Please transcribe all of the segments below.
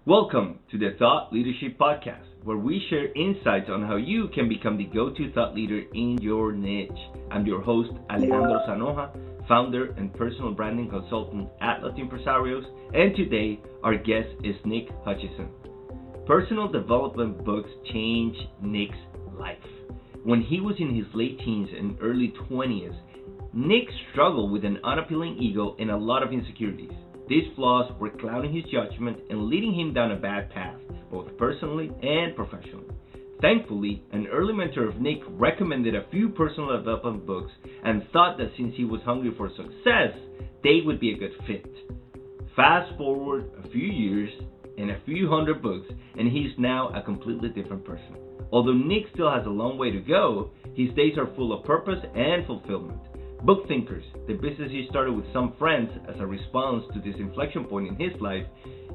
Welcome to the Thought Leadership Podcast, where we share insights on how you can become the go-to thought leader in your niche. I'm your host, Alejandro Sanoja, founder and personal branding consultant at Latin Empresarios, and today our guest is Nick Hutchison. Personal development books changed Nick's life. When he was in his late teens and early 20s, Nick struggled with an unappealing ego and a lot of insecurities. These flaws were clouding his judgment and leading him down a bad path, both personally and professionally. Thankfully, an early mentor of Nick recommended a few personal development books and thought that since he was hungry for success, they would be a good fit. Fast forward a few years and a few hundred books, and he's now a completely different person. Although Nick still has a long way to go, his days are full of purpose and fulfillment. Book Thinkers, the business he started with some friends as a response to this inflection point in his life,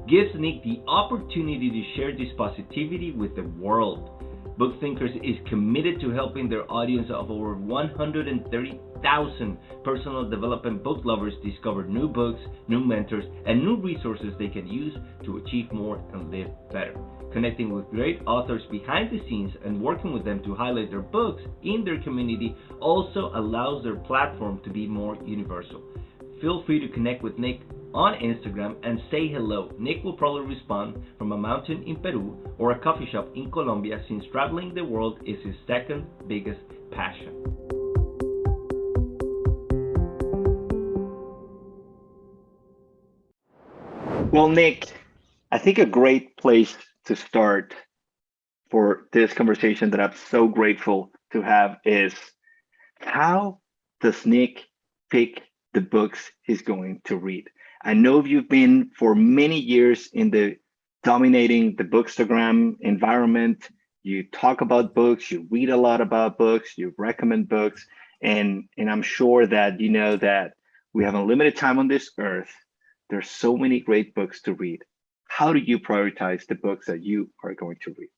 gives Nick the opportunity to share this positivity with the world. Book Thinkers is committed to helping their audience of over 130,000 personal development book lovers discover new books, new mentors, and new resources they can use to achieve more and live better. Connecting with great authors behind the scenes and working with them to highlight their books in their community also allows their platform to be more universal. Feel free to connect with Nick on Instagram and say hello. Nick will probably respond from a mountain in Peru or a coffee shop in Colombia, since traveling the world is his second biggest passion. Well, Nick, I think a great place to start for this conversation that I'm so grateful to have is, how does Nick pick the books he's going to read? I know you've been for many years in the dominating the Bookstagram environment. You talk about books, you read a lot about books, you recommend books, and I'm sure that you know that we have a limited time on this earth. There's so many great books to read. How do you prioritize the books that you are going to read?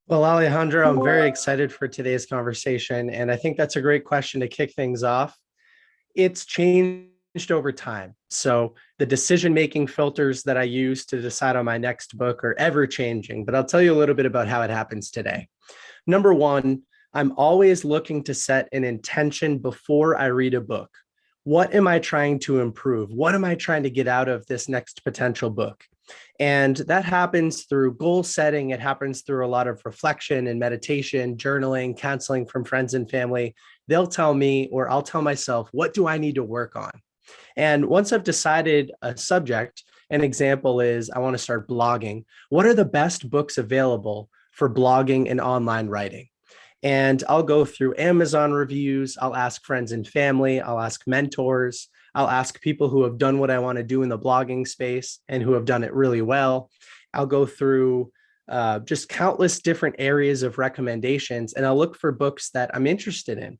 Well, Alejandro, I'm very excited for today's conversation, and I think that's a great question to kick things off. It's changed over time. So the decision-making filters that I use to decide on my next book are ever changing, but I'll tell you a little bit about how it happens today. Number one, I'm always looking to set an intention before I read a book. What am I trying to improve? What am I trying to get out of this next potential book? And that happens through goal setting. It happens through a lot of reflection and meditation, journaling, counseling from friends and family. They'll tell me, or I'll tell myself, what do I need to work on? And once I've decided a subject, an example is I want to start blogging. What are the best books available for blogging and online writing? And I'll go through Amazon reviews. I'll ask friends and family. I'll ask mentors. I'll ask people who have done what I want to do in the blogging space and who have done it really well. I'll go through just countless different areas of recommendations, and I'll look for books that I'm interested in.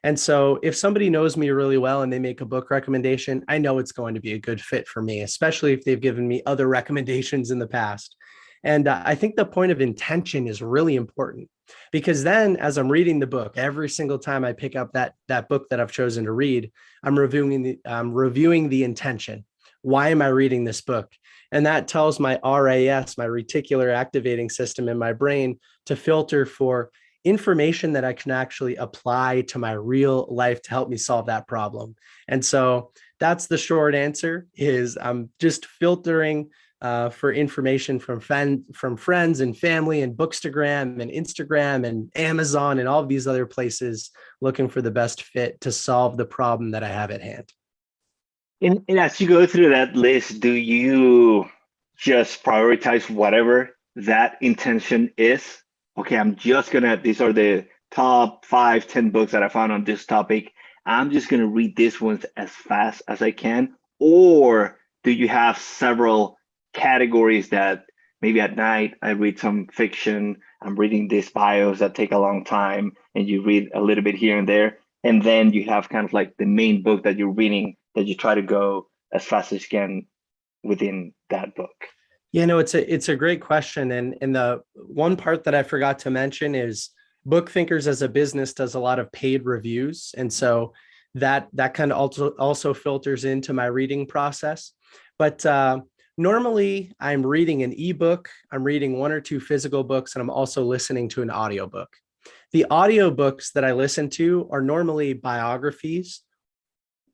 And so if somebody knows me really well and they make a book recommendation, I know it's going to be a good fit for me, especially if they've given me other recommendations in the past. And I think the point of intention is really important, because then as I'm reading the book, every single time I pick up that book that I've chosen to read, I'm reviewing the intention. Why am I reading this book? And that tells my RAS, my reticular activating system in my brain, to filter for information that I can actually apply to my real life to help me solve that problem. And so that's the short answer, is I'm just filtering for information from friends and family and Bookstagram and Instagram and Amazon and all of these other places, looking for the best fit to solve the problem that I have at hand. And as you go through that list, do you just prioritize whatever that intention is? Okay, these are the top 5, 10 books that I found on this topic. I'm just gonna read these ones as fast as I can. Or do you have several categories that maybe at night I read some fiction, I'm reading these bios that take a long time, and you read a little bit here and there, and then you have kind of like the main book that you're reading that you try to go as fast as you can within that book? Yeah, no, it's a great question. And the one part that I forgot to mention is Book Thinkers as a business does a lot of paid reviews. And so that kind of also filters into my reading process. But Normally, I'm reading an ebook, I'm reading one or two physical books, and I'm also listening to an audiobook. The audiobooks that I listen to are normally biographies,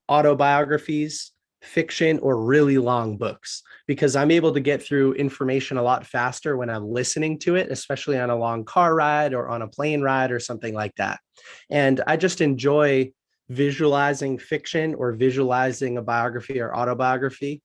autobiographies, fiction, or really long books, because I'm able to get through information a lot faster when I'm listening to it, especially on a long car ride or on a plane ride or something like that. And I just enjoy visualizing fiction or visualizing a biography or autobiography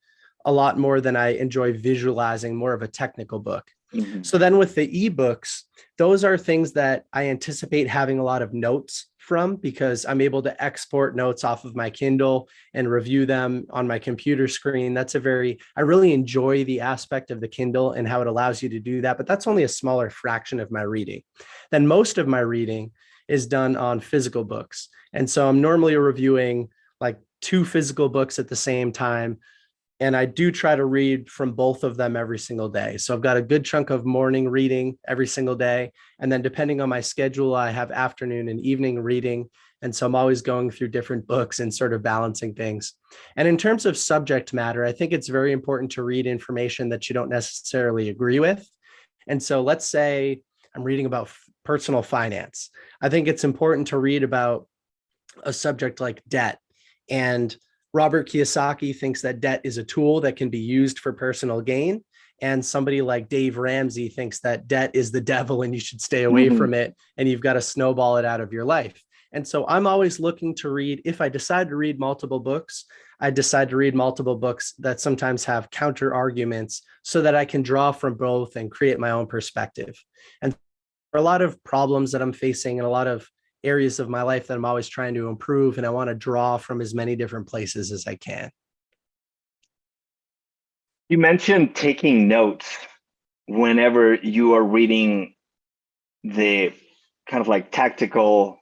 a lot more than I enjoy visualizing more of a technical book. Mhm. So then with the ebooks, those are things that I anticipate having a lot of notes from, because I'm able to export notes off of my Kindle and review them on my computer screen. I really enjoy the aspect of the Kindle and how it allows you to do that, but that's only a smaller fraction of my reading. Then most of my reading is done on physical books. And so I'm normally reviewing like two physical books at the same time. And I do try to read from both of them every single day. So I've got a good chunk of morning reading every single day. And then depending on my schedule, I have afternoon and evening reading. And so I'm always going through different books and sort of balancing things. And in terms of subject matter, I think it's very important to read information that you don't necessarily agree with. And so let's say I'm reading about personal finance. I think it's important to read about a subject like debt. And Robert Kiyosaki thinks that debt is a tool that can be used for personal gain. And somebody like Dave Ramsey thinks that debt is the devil and you should stay away from it and you've got to snowball it out of your life. And so I'm always looking to read, if I decide to read multiple books, I decide to read multiple books that sometimes have counter arguments so that I can draw from both and create my own perspective. And for a lot of problems that I'm facing and a lot of areas of my life that I'm always trying to improve, and I want to draw from as many different places as I can. You mentioned taking notes whenever you are reading the kind of like tactical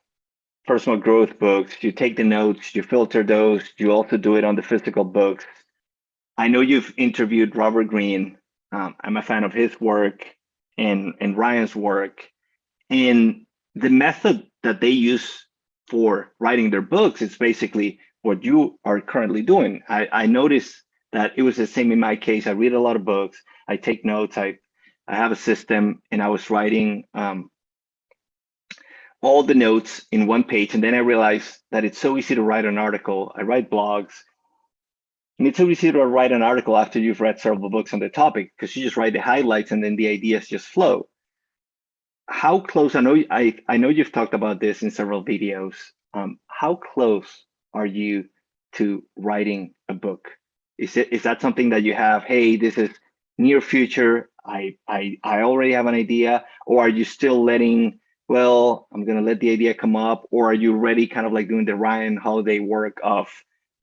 personal growth books. You take the notes, you filter those, you also do it on the physical books. I know you've interviewed Robert Greene. I'm a fan of his work and Ryan's work. And the method that they use for writing their books is basically what you are currently doing. I noticed that it was the same in my case. I read a lot of books. I take notes. I have a system, and I was writing all the notes in one page. And then I realized that it's so easy to write an article. I write blogs. And it's so easy to write an article after you've read several books on the topic, because you just write the highlights and then the ideas just flow. How close, I know you've talked about this in several videos. How close are you to writing a book? Is that something that you have, hey, this is near future, I already have an idea, or are you still letting, well, I'm gonna let the idea come up, or are you ready, kind of like doing the Ryan Holiday work of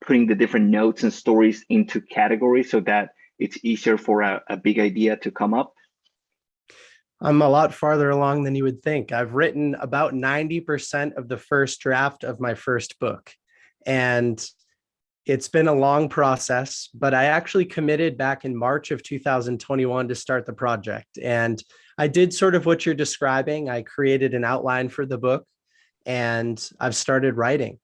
putting the different notes and stories into categories so that it's easier for a big idea to come up? I'm a lot farther along than you would think. I've written about 90% of the first draft of my first book. And it's been a long process, but I actually committed back in March of 2021 to start the project. And I did sort of what you're describing. I created an outline for the book, and I've started writing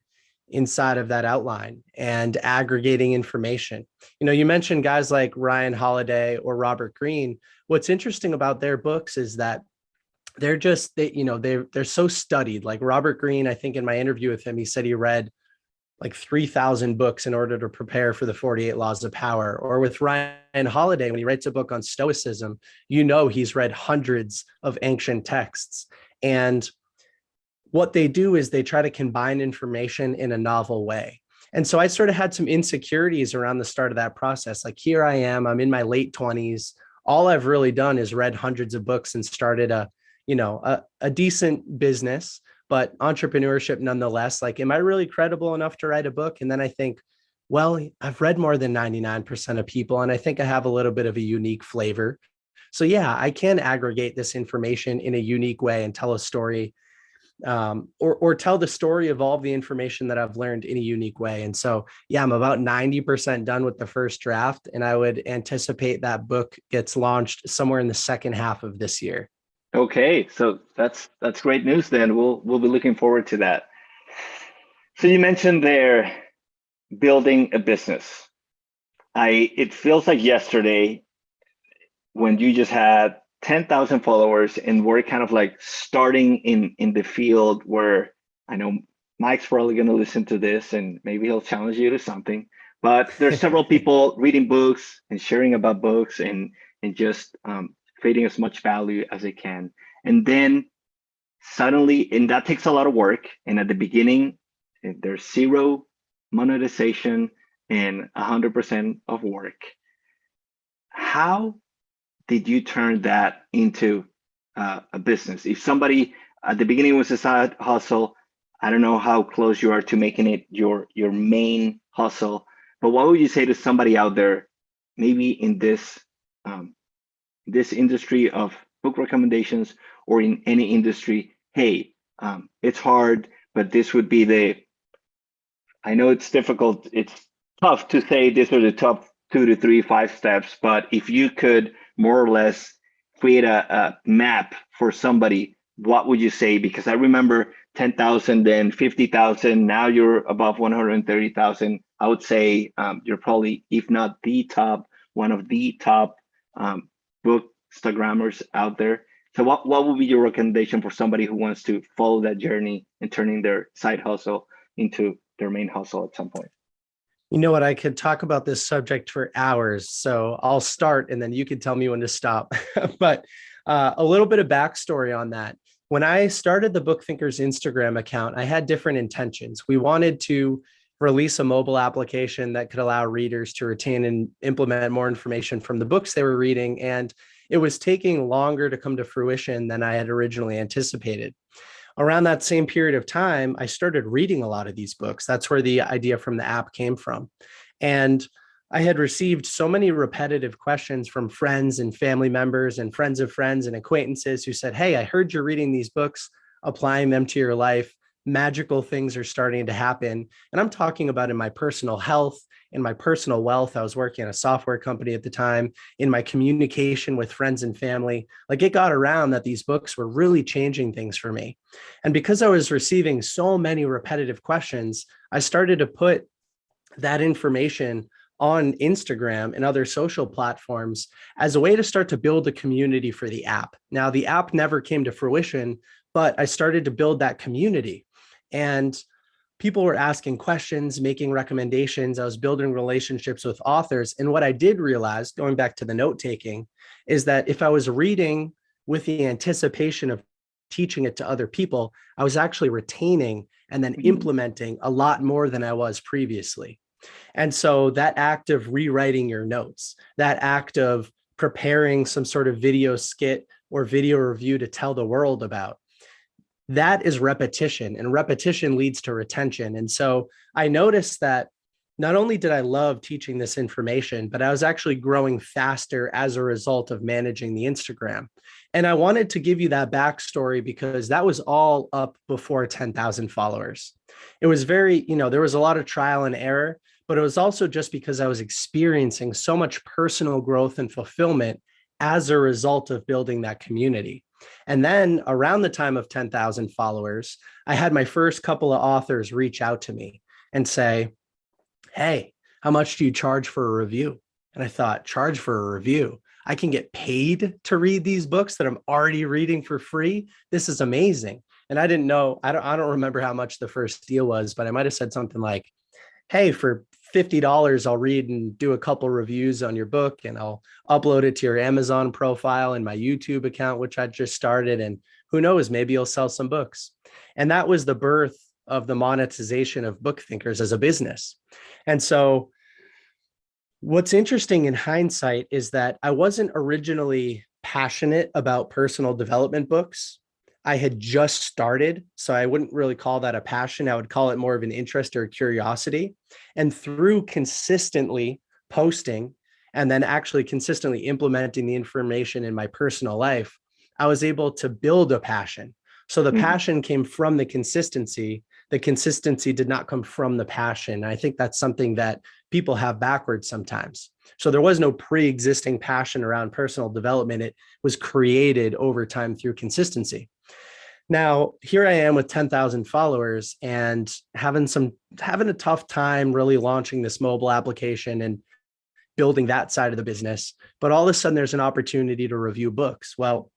inside of that outline and aggregating information. You know, you mentioned guys like Ryan Holiday or Robert Greene. What's interesting about their books is that they're so studied. Like Robert Greene, I think in my interview with him, he said he read like 3,000 books in order to prepare for the 48 Laws of Power. Or with Ryan Holiday, when he writes a book on Stoicism, you know, he's read hundreds of ancient texts. And what they do is they try to combine information in a novel way. And so I sort of had some insecurities around the start of that process. Like, here I am, I'm in my late 20s. All I've really done is read hundreds of books and started a decent business, but entrepreneurship nonetheless. Like, am I really credible enough to write a book? And then I think, well, I've read more than 99% of people, and I think I have a little bit of a unique flavor. So yeah, I can aggregate this information in a unique way and tell a story, or tell the story of all of the information that I've learned in a unique way. And so, yeah, I'm about 90% done with the first draft, and I would anticipate that book gets launched somewhere in the second half of this year. Okay, so that's great news. Then we'll be looking forward to that. So you mentioned there building a business. It feels like yesterday when you just had 10,000 followers and we're kind of like starting in the field where I know Mike's probably going to listen to this and maybe he'll challenge you to something. But there's several people reading books and sharing about books and just creating as much value as they can. And then suddenly, and that takes a lot of work. And at the beginning, there's zero monetization and 100% of work. How did you turn that into a business? If somebody at the beginning was a side hustle, I don't know how close you are to making it your main hustle, but what would you say to somebody out there, maybe in this industry of book recommendations or in any industry? Hey, it's hard, but this would be I know it's difficult. It's tough to say this are the top 2 to 3, 5 steps, but if you could more or less create a map for somebody, what would you say? Because I remember 10,000, then 50,000. Now you're above 130,000. I would say you're probably, if not the top, one of the top book Instagrammers out there. So what would be your recommendation for somebody who wants to follow that journey and turning their side hustle into their main hustle at some point? You know what? I could talk about this subject for hours. So I'll start and then you can tell me when to stop. But a little bit of backstory on that. When I started the Book Thinkers Instagram account, I had different intentions. We wanted to release a mobile application that could allow readers to retain and implement more information from the books they were reading. And it was taking longer to come to fruition than I had originally anticipated. Around that same period of time, I started reading a lot of these books. That's where the idea from the app came from. And I had received so many repetitive questions from friends and family members and friends of friends and acquaintances who said, hey, I heard you're reading these books, applying them to your life. Magical things are starting to happen. And I'm talking about in my personal health, in my personal wealth. I was working at a software company at the time, in my communication with friends and family. Like, it got around that these books were really changing things for me. And because I was receiving so many repetitive questions, I started to put that information on Instagram and other social platforms as a way to start to build a community for the app. Now, the app never came to fruition, but I started to build that community. And people were asking questions, making recommendations. I was building relationships with authors. And what I did realize, going back to the note taking, is that if I was reading with the anticipation of teaching it to other people, I was actually retaining and then implementing a lot more than I was previously. And so that act of rewriting your notes, that act of preparing some sort of video skit or video review to tell the world about, that is repetition, and repetition leads to retention. And so I noticed that not only did I love teaching this information, but I was actually growing faster as a result of managing the Instagram. And I wanted to give you that backstory because that was all up before 10,000 followers. It was very, there was a lot of trial and error, but it was also just because I was experiencing so much personal growth and fulfillment as a result of building that community. And then around the time of 10,000 followers, I had my first couple of authors reach out to me and say, hey, how much do you charge for a review? And I thought, charge for a review? I can get paid to read these books that I'm already reading for free? This is amazing. And I didn't know, I don't remember how much the first deal was, but I might have said something like, hey, for $50, I'll read and do a couple reviews on your book, and I'll upload it to your Amazon profile and my YouTube account, which I just started. And who knows, maybe you'll sell some books. And that was the birth of the monetization of Book Thinkers as a business. And so what's interesting in hindsight is that I wasn't originally passionate about personal development books. I had just started, so I wouldn't really call that a passion. I would call it more of an interest or curiosity. And through consistently posting and then actually consistently implementing the information in my personal life, I was able to build a passion. So the passion came from the consistency. The consistency did not come from the passion. I think that's something that people have backwards sometimes. So there was no pre-existing passion around personal development. It was created over time through consistency. Now, here I am with 10,000 followers and having a tough time really launching this mobile application. And building that side of the business. But all of a sudden there's an opportunity to review books. Well,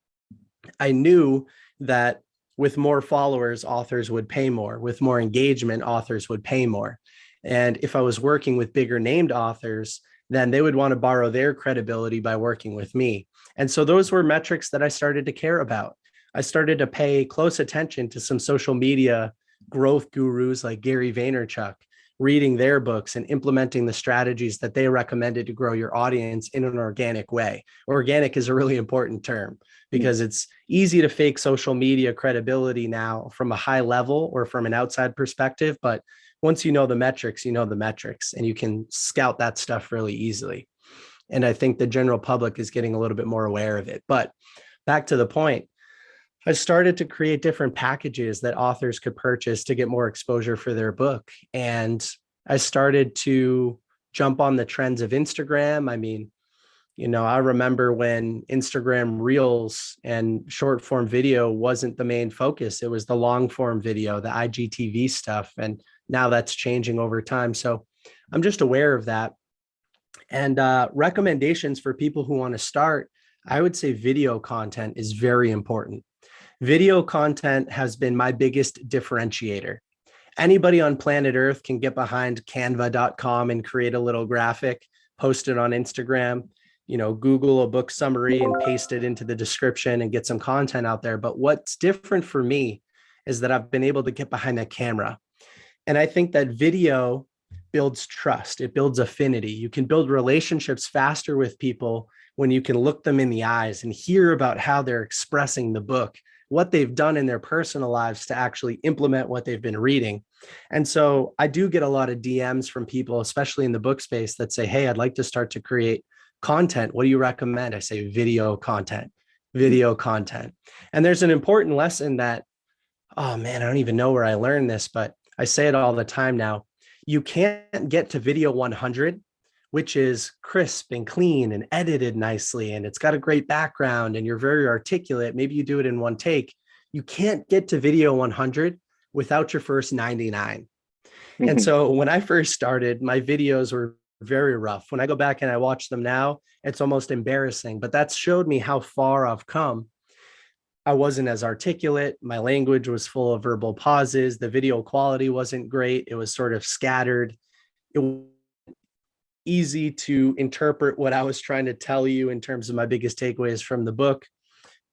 I knew that with more followers, authors would pay more. With more engagement, authors would pay more. And if I was working with bigger named authors, then they would want to borrow their credibility by working with me. And so those were metrics that I started to care about. I started to pay close attention to some social media growth gurus like Gary Vaynerchuk, reading their books and implementing the strategies that they recommended to grow your audience in an organic way. Organic is a really important term because it's easy to fake social media credibility now from a high level or from an outside perspective. But once you know the metrics, you know the metrics, and you can scout that stuff really easily. And I think the general public is getting a little bit more aware of it. But back to the point, I started to create different packages that authors could purchase to get more exposure for their book. And I started to jump on the trends of Instagram. I mean, I remember when Instagram Reels and short form video wasn't the main focus. It was the long form video, the IGTV stuff. And now that's changing over time. So I'm just aware of that. And recommendations for people who want to start, I would say video content is very important. Video content has been my biggest differentiator. Anybody on planet Earth can get behind canva.com and create a little graphic, post it on Instagram, Google a book summary and paste it into the description and get some content out there. But what's different for me is that I've been able to get behind the camera. And I think that video builds trust. It builds affinity. You can build relationships faster with people when you can look them in the eyes and hear about how they're expressing the book, what they've done in their personal lives to actually implement what they've been reading. And so I do get a lot of DMs from people, especially in the book space, that say, hey, I'd like to start to create content. What do you recommend? I say video content. And there's an important lesson that, oh man, I don't even know where I learned this, but I say it all the time now. You can't get to video 100, which is crisp and clean and edited nicely, and it's got a great background and you're very articulate. Maybe you do it in one take. You can't get to video 100 without your first 99. And so when I first started, my videos were very rough. When I go back and I watch them now, it's almost embarrassing, but that showed me how far I've come. I wasn't as articulate. My language was full of verbal pauses. The video quality wasn't great. It was sort of scattered. It was easy to interpret what I was trying to tell you in terms of my biggest takeaways from the book.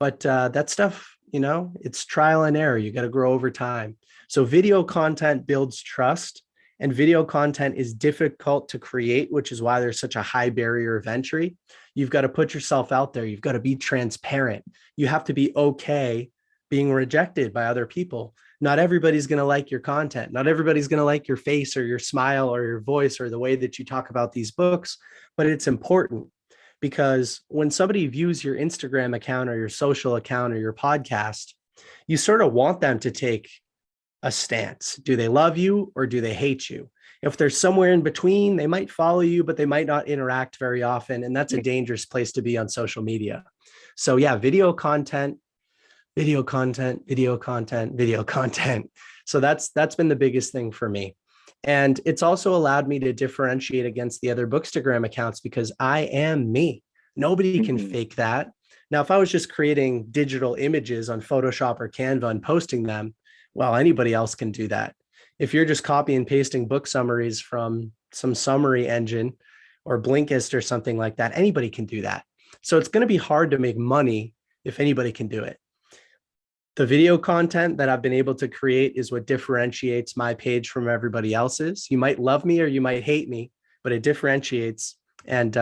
But that stuff, it's trial and error. You got to grow over time. So video content builds trust, and video content is difficult to create, which is why there's such a high barrier of entry. You've got to put yourself out there. You've got to be transparent. You have to be okay being rejected by other people. Not everybody's going to like your content. Not everybody's going to like your face or your smile or your voice or the way that you talk about these books, but it's important because when somebody views your Instagram account or your social account or your podcast, you sort of want them to take a stance. Do they love you or do they hate you? If they're somewhere in between, they might follow you, but they might not interact very often. And that's a dangerous place to be on social media. So yeah, video content. So that's been the biggest thing for me. And it's also allowed me to differentiate against the other Bookstagram accounts because I am me. Nobody can fake that. Now, if I was just creating digital images on Photoshop or Canva and posting them, well, anybody else can do that. If you're just copy and pasting book summaries from some summary engine or Blinkist or something like that, anybody can do that. So it's going to be hard to make money if anybody can do it. The video content that I've been able to create is what differentiates my page from everybody else's. You might love me or you might hate me, but it differentiates. And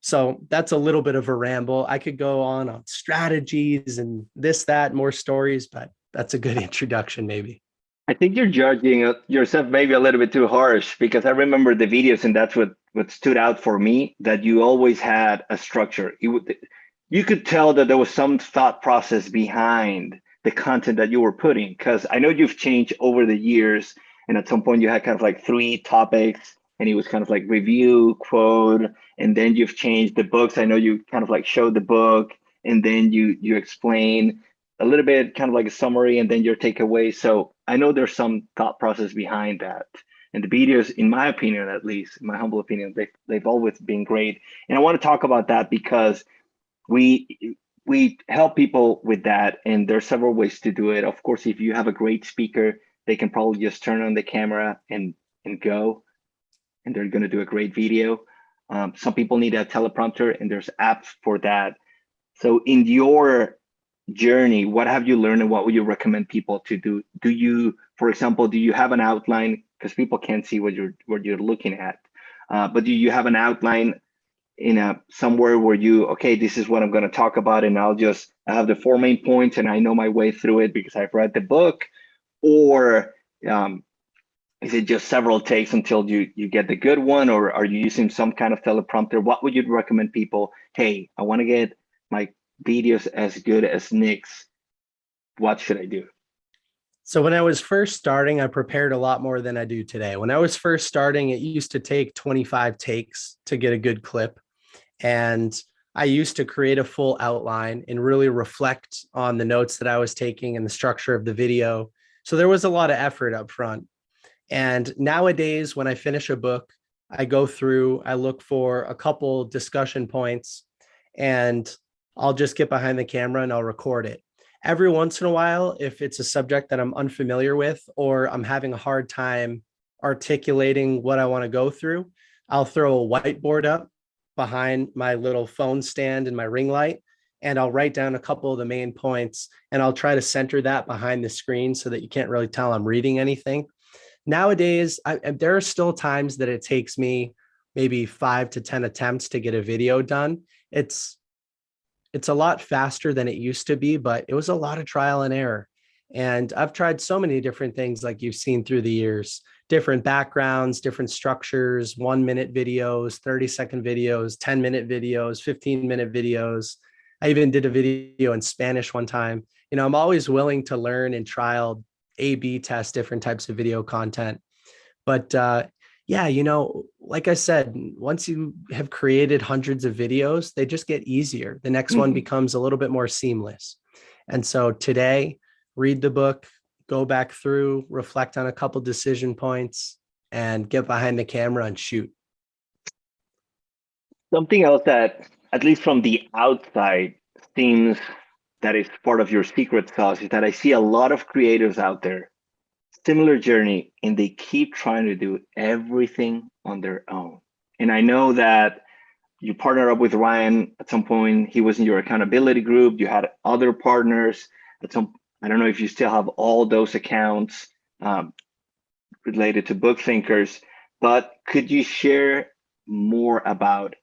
so that's a little bit of a ramble. I could go on strategies and this, that, more stories, but that's a good introduction, maybe. I think you're judging yourself maybe a little bit too harsh, because I remember the videos and that's what stood out for me, that you always had a structure. You could tell that there was some thought process behind the content that you were putting, because I know you've changed over the years, and at some point you had kind of like 3 topics and it was kind of like review, quote, and then you've changed the books. I know you kind of like showed the book and then you explain a little bit, kind of like a summary and then your takeaway. So I know there's some thought process behind that. And the videos, in my opinion, at least, in my humble opinion, they've always been great. And I want to talk about that because we help people with that, and there's several ways to do it. Of course, if you have a great speaker, they can probably just turn on the camera and go, and they're going to do a great video. Some people need a teleprompter, and there's apps for that. So in your journey, what have you learned, and what would you recommend people to do? Do you, for example, do you have an outline? Because people can't see what you're looking at, but do you have an outline in a somewhere where you, okay, this is what I'm going to talk about, and I have the 4 main points and I know my way through it because I've read the book? Or is it just several takes until you get the good one? Or are you using some kind of teleprompter? What would you recommend people? Hey, I want to get my videos as good as Nick's. What should I do? So when I was first starting, I prepared a lot more than I do today. When I was first starting, it used to take 25 takes to get a good clip. And I used to create a full outline and really reflect on the notes that I was taking and the structure of the video. So there was a lot of effort up front. And nowadays, when I finish a book, I go through, I look for a couple discussion points, and I'll just get behind the camera and I'll record it. Every once in a while, if it's a subject that I'm unfamiliar with, or I'm having a hard time articulating what I want to go through, I'll throw a whiteboard up behind my little phone stand and my ring light, and I'll write down a couple of the main points, and I'll try to center that behind the screen so that you can't really tell I'm reading anything. Nowadays, there are still times that it takes me maybe 5 to 10 attempts to get a video done. It's a lot faster than it used to be, but it was a lot of trial and error. And I've tried so many different things, like you've seen through the years, different backgrounds, different structures, 1-minute videos, 30-second videos, 10-minute videos, 15-minute videos. I even did a video in Spanish one time. I'm always willing to learn and trial, A/B test different types of video content. But yeah, like I said, once you have created hundreds of videos, they just get easier. The next one becomes a little bit more seamless. And so today, read the book, go back through, reflect on a couple decision points, and get behind the camera and shoot. Something else that, at least from the outside, seems that is part of your secret sauce is that I see a lot of creators out there, similar journey, and they keep trying to do everything on their own. And I know that you partnered up with Ryan at some point. He was in your accountability group. You had other partners at some. I don't know if you still have all those accounts related to book thinkers, but could you share more about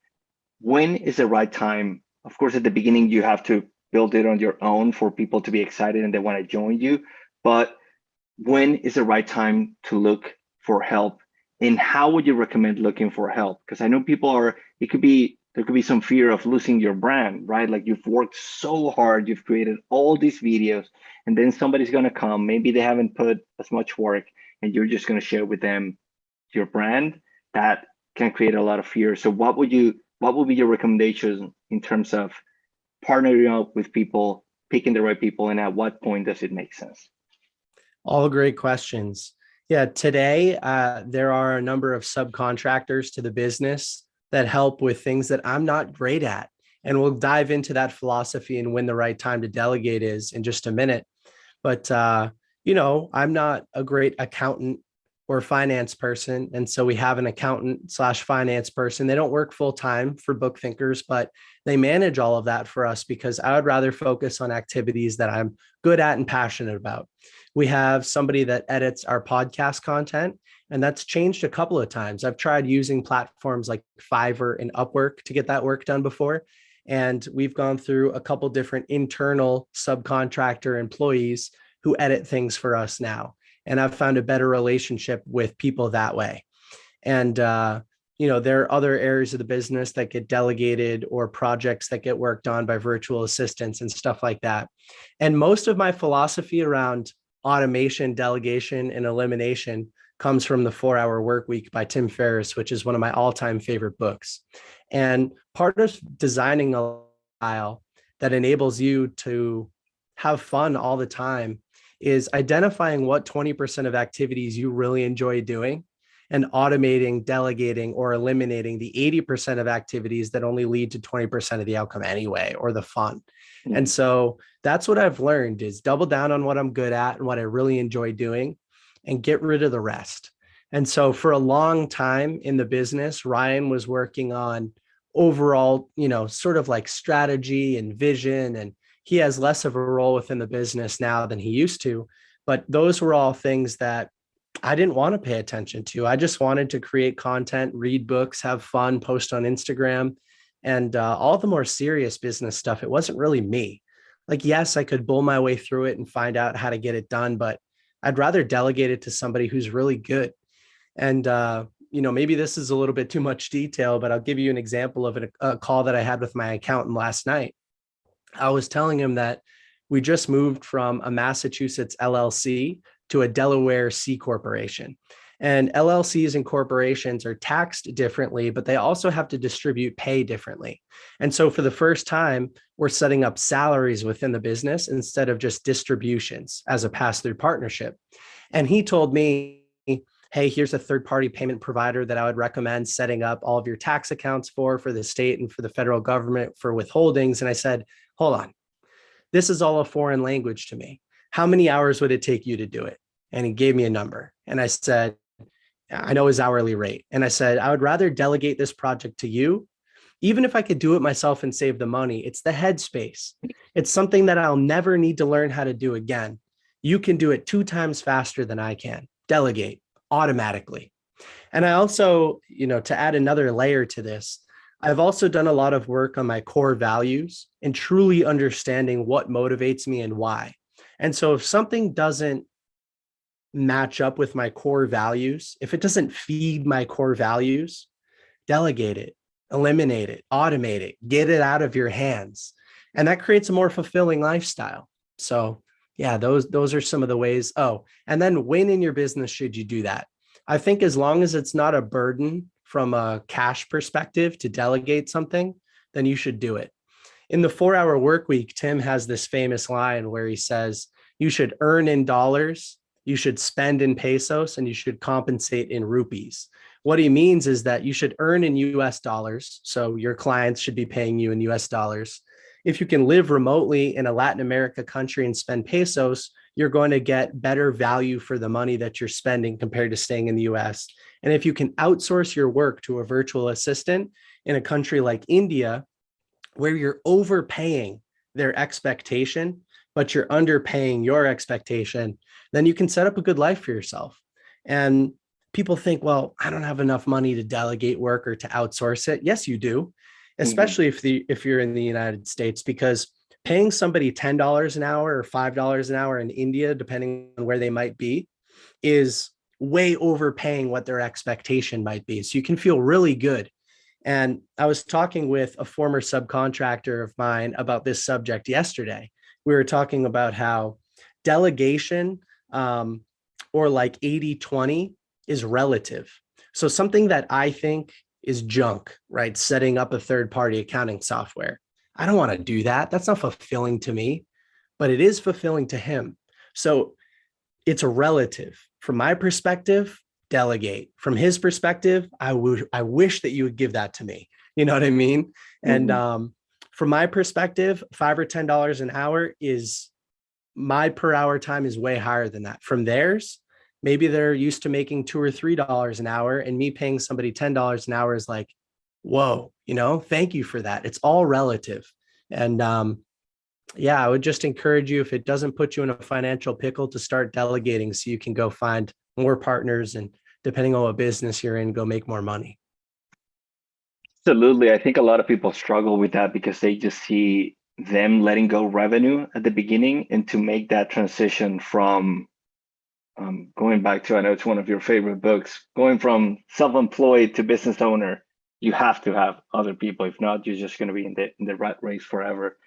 when is the right time? Of course, at the beginning, you have to build it on your own for people to be excited and they want to join you. But when is the right time to look for help? And how would you recommend looking for help? Because I know there could be some fear of losing your brand, right? Like, you've worked so hard, you've created all these videos, and then somebody's going to come, maybe they haven't put as much work, and you're just going to share with them your brand. That can create a lot of fear. So what would be your recommendations in terms of partnering up with people, picking the right people, and at what point does it make sense? All great questions. Yeah, today there are a number of subcontractors to the business that help with things that I'm not great at. And we'll dive into that philosophy and when the right time to delegate is in just a minute. But, I'm not a great accountant or finance person. And so we have an accountant/finance person. They don't work full time for book thinkers, but they manage all of that for us because I would rather focus on activities that I'm good at and passionate about. We have somebody that edits our podcast content, and that's changed a couple of times. I've tried using platforms like Fiverr and Upwork to get that work done before. And we've gone through a couple different internal subcontractor employees who edit things for us now. And I've found a better relationship with people that way. And, there are other areas of the business that get delegated or projects that get worked on by virtual assistants and stuff like that. And most of my philosophy around automation, delegation, and elimination comes from The 4-Hour Workweek by Tim Ferriss, which is one of my all-time favorite books. And part of designing a style that enables you to have fun all the time is identifying what 20% of activities you really enjoy doing and automating, delegating, or eliminating the 80% of activities that only lead to 20% of the outcome anyway, or the fun. Mhm. And so that's what I've learned is double down on what I'm good at and what I really enjoy doing and get rid of the rest. And so for a long time in the business, Ryan was working on overall, sort of like strategy and vision. And he has less of a role within the business now than he used to. But those were all things that I didn't want to pay attention to. I just wanted to create content, read books, have fun, post on Instagram, and all the more serious business stuff. It wasn't really me. Like, yes, I could bull my way through it and find out how to get it done, but I'd rather delegate it to somebody who's really good. And, maybe this is a little bit too much detail, but I'll give you an example of a call that I had with my accountant last night. I was telling him that we just moved from a Massachusetts LLC to a Delaware C corporation. And LLCs and corporations are taxed differently, but they also have to distribute pay differently. And so for the first time, we're setting up salaries within the business instead of just distributions as a pass-through partnership. And he told me, hey, here's a third-party payment provider that I would recommend setting up all of your tax accounts for the state and for the federal government for withholdings. And I said, hold on, this is all a foreign language to me. How many hours would it take you to do it? And he gave me a number. And I said, I know his hourly rate. And I said, I would rather delegate this project to you. Even if I could do it myself and save the money, it's the headspace. It's something that I'll never need to learn how to do again. You can do it 2 times faster than I can. Delegate automatically. And I also, to add another layer to this, I've also done a lot of work on my core values and truly understanding what motivates me and why. And so if something doesn't match up with my core values, if it doesn't feed my core values, delegate it, eliminate it, automate it, get it out of your hands. And that creates a more fulfilling lifestyle. So yeah, those are some of the ways. Oh, and then when in your business should you do that? I think as long as it's not a burden from a cash perspective to delegate something, then you should do it. In the 4-hour work week, Tim has this famous line where he says, you should earn in dollars, you should spend in pesos, and you should compensate in rupees. What he means is that you should earn in US dollars. So your clients should be paying you in US dollars. If you can live remotely in a Latin America country and spend pesos, you're going to get better value for the money that you're spending compared to staying in the US. And if you can outsource your work to a virtual assistant in a country like India, where you're overpaying their expectation, but you're underpaying your expectation, then you can set up a good life for yourself. And people think, well, I don't have enough money to delegate work or to outsource it. Yes, you do, especially if you're in the United States, because paying somebody $10 an hour or $5 an hour in India, depending on where they might be, is way overpaying what their expectation might be. So you can feel really good. And I was talking with a former subcontractor of mine about this subject yesterday. We were talking about how delegation or like 80-20 is relative. So something that I think is junk, right? Setting up a third-party accounting software. I don't want to do that. That's not fulfilling to me, but it is fulfilling to him. So it's a relative. From my perspective, delegate. From his perspective, I wish that you would give that to me. You know what I mean? And from my perspective, $5 or $10 an hour is my per hour time is way higher than that. From theirs, maybe they're used to making $2 or $3 an hour, and me paying somebody $10 an hour is like, whoa, thank you for that. It's all relative. And I would just encourage you, if it doesn't put you in a financial pickle, to start delegating so you can go find more partners, and depending on what business you're in, go make more money. Absolutely. I think a lot of people struggle with that because they just see them letting go revenue at the beginning, and to make that transition from going back to, I know it's one of your favorite books, going from self-employed to business owner, you have to have other people. If not, you're just going to be in the rat race forever.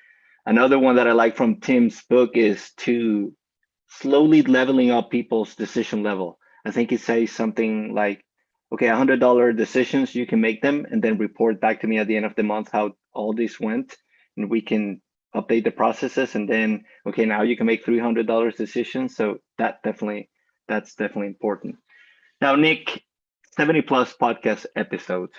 Another one that I like from Tim's book is to slowly leveling up people's decision level. I think it says something like, okay, $100 decisions, you can make them and then report back to me at the end of the month how all this went, and we can update the processes. And then, okay, now you can make $300 decisions. So that's definitely important. Now, Nick, 70 plus podcast episodes.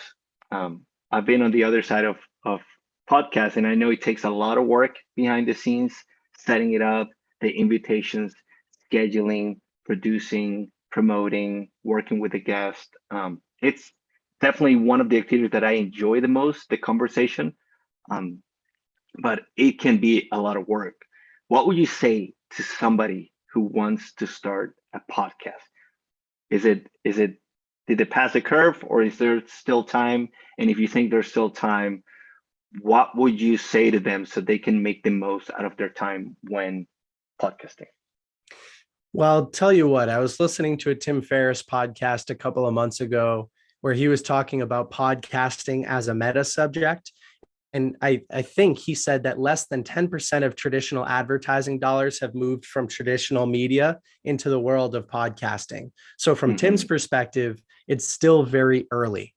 I've been on the other side of podcasts, and I know it takes a lot of work behind the scenes, setting it up, the invitations, scheduling, producing, promoting, working with the guest. It's definitely one of the activities that I enjoy the most, the conversation, but it can be a lot of work. What would you say to somebody who wants to start a podcast? Is it did they pass the curve, or is there still time? And if you think there's still time, what would you say to them so they can make the most out of their time when podcasting? Well, I'll tell you what, I was listening to a Tim Ferriss podcast a couple of months ago where he was talking about podcasting as a meta subject. And I think he said that less than 10% of traditional advertising dollars have moved from traditional media into the world of podcasting. So from Tim's perspective, it's still very early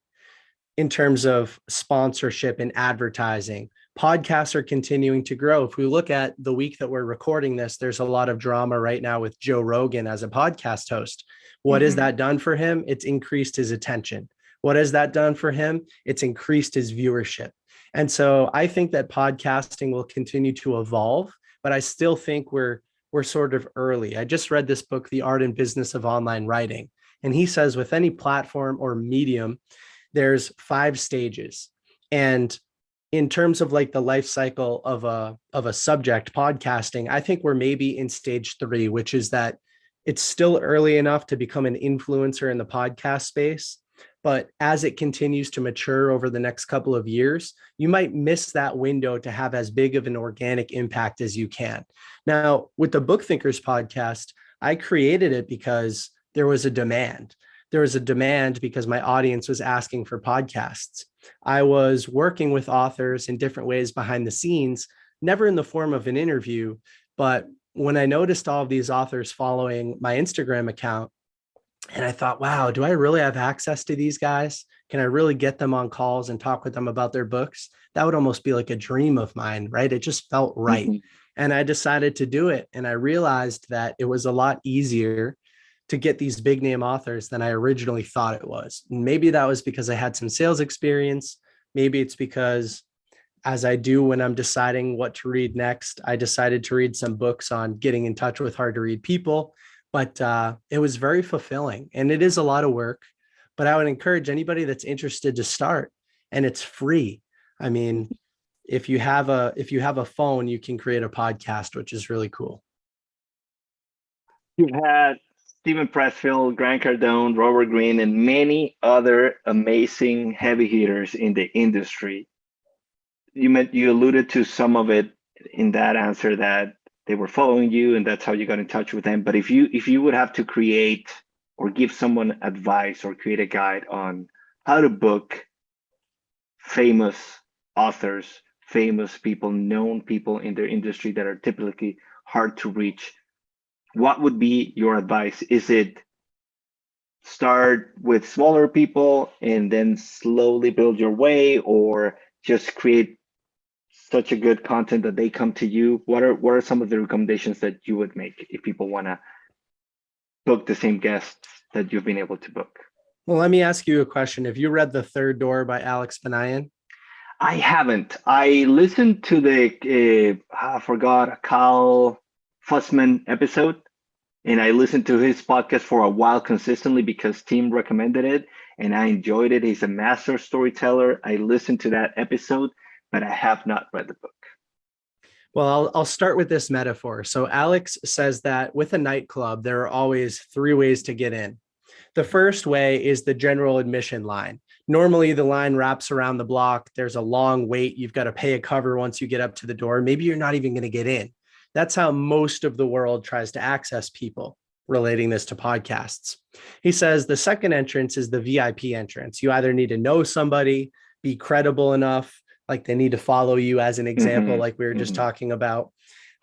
in terms of sponsorship and advertising. Podcasts are continuing to grow. If we look at the week that we're recording this, there's a lot of drama right now with Joe Rogan as a podcast host. What has that done for him? It's increased his attention. What has that done for him? It's increased his viewership. And so I think that podcasting will continue to evolve, but I still think we're sort of early. I just read this book, The Art and Business of Online Writing. And he says with any platform or medium, there's 5 stages. And in terms of like the life cycle of a subject, podcasting, I think we're maybe in stage 3, which is that it's still early enough to become an influencer in the podcast space. But as it continues to mature over the next couple of years, you might miss that window to have as big of an organic impact as you can. Now, with the Book Thinkers podcast, I created it because there was a demand. There was a demand because my audience was asking for podcasts. I was working with authors in different ways behind the scenes, never in the form of an interview, but when I noticed all of these authors following my Instagram account, and I thought, wow, do I really have access to these guys? Can I really get them on calls and talk with them about their books? That would almost be like a dream of mine, right? It just felt right. And I decided to do it. And I realized that it was a lot easier to get these big name authors than I originally thought it was. And maybe that was because I had some sales experience. Maybe it's because, as I do when I'm deciding what to read next, I decided to read some books on getting in touch with hard to read people. But it was very fulfilling, and it is a lot of work, but I would encourage anybody that's interested to start, and it's free. I mean, if you have a phone, you can create a podcast, which is really cool. You've had Stephen Pressfield, Grant Cardone, Robert Greene, and many other amazing heavy hitters in the industry. You alluded to some of it in that answer, that they were following you and that's how you got in touch with them. But if you would have to create or give someone advice or create a guide on how to book famous authors, famous people, known people in their industry that are typically hard to reach, what would be your advice? Is it start with smaller people and then slowly build your way, or just create such a good content that they come to you? What are some of the recommendations that you would make if people want to book the same guests that you've been able to book? Well, let me ask you a question. Have you read The Third Door by Alex Benayan? I haven't. I listened to the I forgot, Kyle Fussman episode, and I listened to his podcast for a while consistently because Tim recommended it, and I enjoyed it. He's a master storyteller. I listened to that episode, but I have not read the book. Well, I'll start with this metaphor. So Alex says that with a nightclub, there are always 3 ways to get in. The first way is the general admission line. Normally the line wraps around the block. There's a long wait. You've got to pay a cover once you get up to the door. Maybe you're not even going to get in. That's how most of the world tries to access people, relating this to podcasts. He says the second entrance is the VIP entrance. You either need to know somebody, be credible enough, like they need to follow you as an example, like we were just talking about.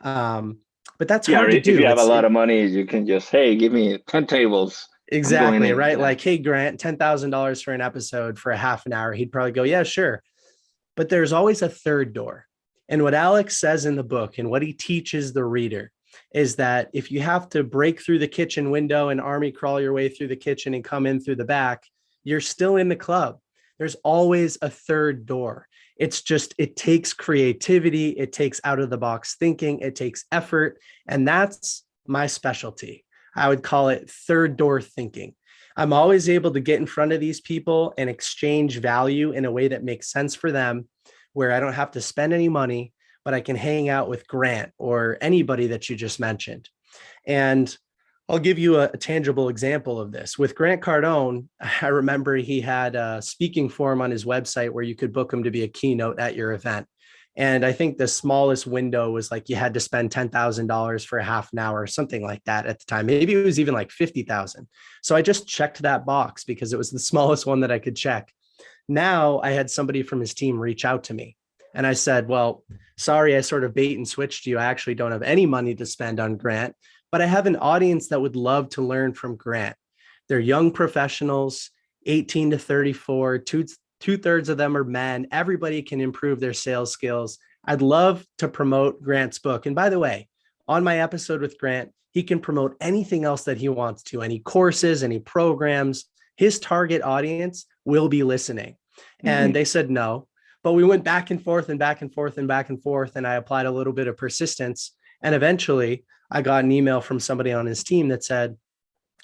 But that's hard to do. If you have a lot of money, you can just, hey, give me 10 tables. Exactly, right? Yeah. Like, hey, Grant, $10,000 for an episode for a half an hour. He'd probably go, yeah, sure. But there's always a third door. And what Alex says in the book and what he teaches the reader is that if you have to break through the kitchen window and army crawl your way through the kitchen and come in through the back, you're still in the club. There's always a third door. It's just, it takes creativity. It takes out of the box thinking. It takes effort. And that's my specialty. I would call it third door thinking. I'm always able to get in front of these people and exchange value in a way that makes sense for them, where I don't have to spend any money, but I can hang out with Grant or anybody that you just mentioned. And I'll give you a tangible example of this. With Grant Cardone, I remember he had a speaking forum on his website where you could book him to be a keynote at your event. And I think the smallest window was like you had to spend $10,000 for a half an hour or something like that at the time. Maybe it was even like 50,000. So I just checked that box because it was the smallest one that I could check. Now I had somebody from his team reach out to me and I said, well, sorry, I sort of bait and switched you. I actually don't have any money to spend on Grant, but I have an audience that would love to learn from Grant. They're young professionals, 18 to 34, two-thirds of them are men. Everybody can improve their sales skills. I'd love to promote Grant's book. And by the way, on my episode with Grant, he can promote anything else that he wants to, any courses, any programs. His target audience will be listening. And they said no, but we went back and forth and back and forth and back and forth. And I applied a little bit of persistence. And eventually I got an email from somebody on his team that said,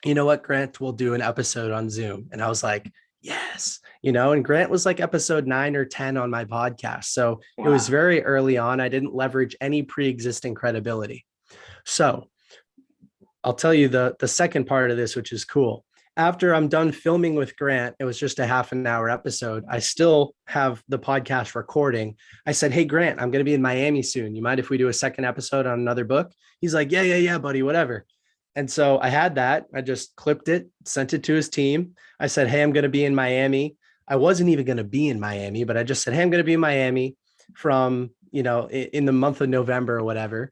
you know what, Grant, we'll do an episode on Zoom. And I was like, yes, and Grant was like episode 9 or 10 on my podcast. So It was very early on. I didn't leverage any pre-existing credibility. So I'll tell you the second part of this, which is cool. After I'm done filming with Grant, it was just a half an hour episode. I still have the podcast recording. I said, hey, Grant, I'm going to be in Miami soon. You mind if we do a second episode on another book? He's like, yeah, buddy, whatever. And so I had that. I just clipped it, sent it to his team. I said, hey, I'm going to be in Miami. I wasn't even going to be in Miami, but I just said, hey, I'm going to be in Miami from, in the month of November or whatever.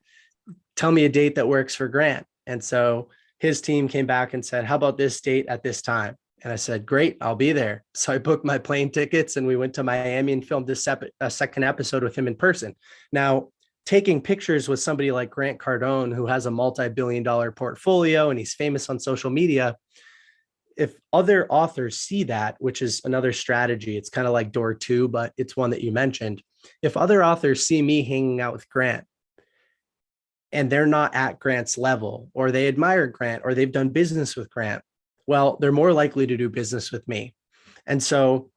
Tell me a date that works for Grant. And so his team came back and said, how about this date at this time? And I said, great, I'll be there. So I booked my plane tickets and we went to Miami and filmed a second episode with him in person. Now, taking pictures with somebody like Grant Cardone, who has a multi-billion-dollar portfolio and he's famous on social media, if other authors see that, which is another strategy, it's kind of like door 2, but it's one that you mentioned. If other authors see me hanging out with Grant and they're not at Grant's level, or they admire Grant, or they've done business with Grant, well, they're more likely to do business with me. And so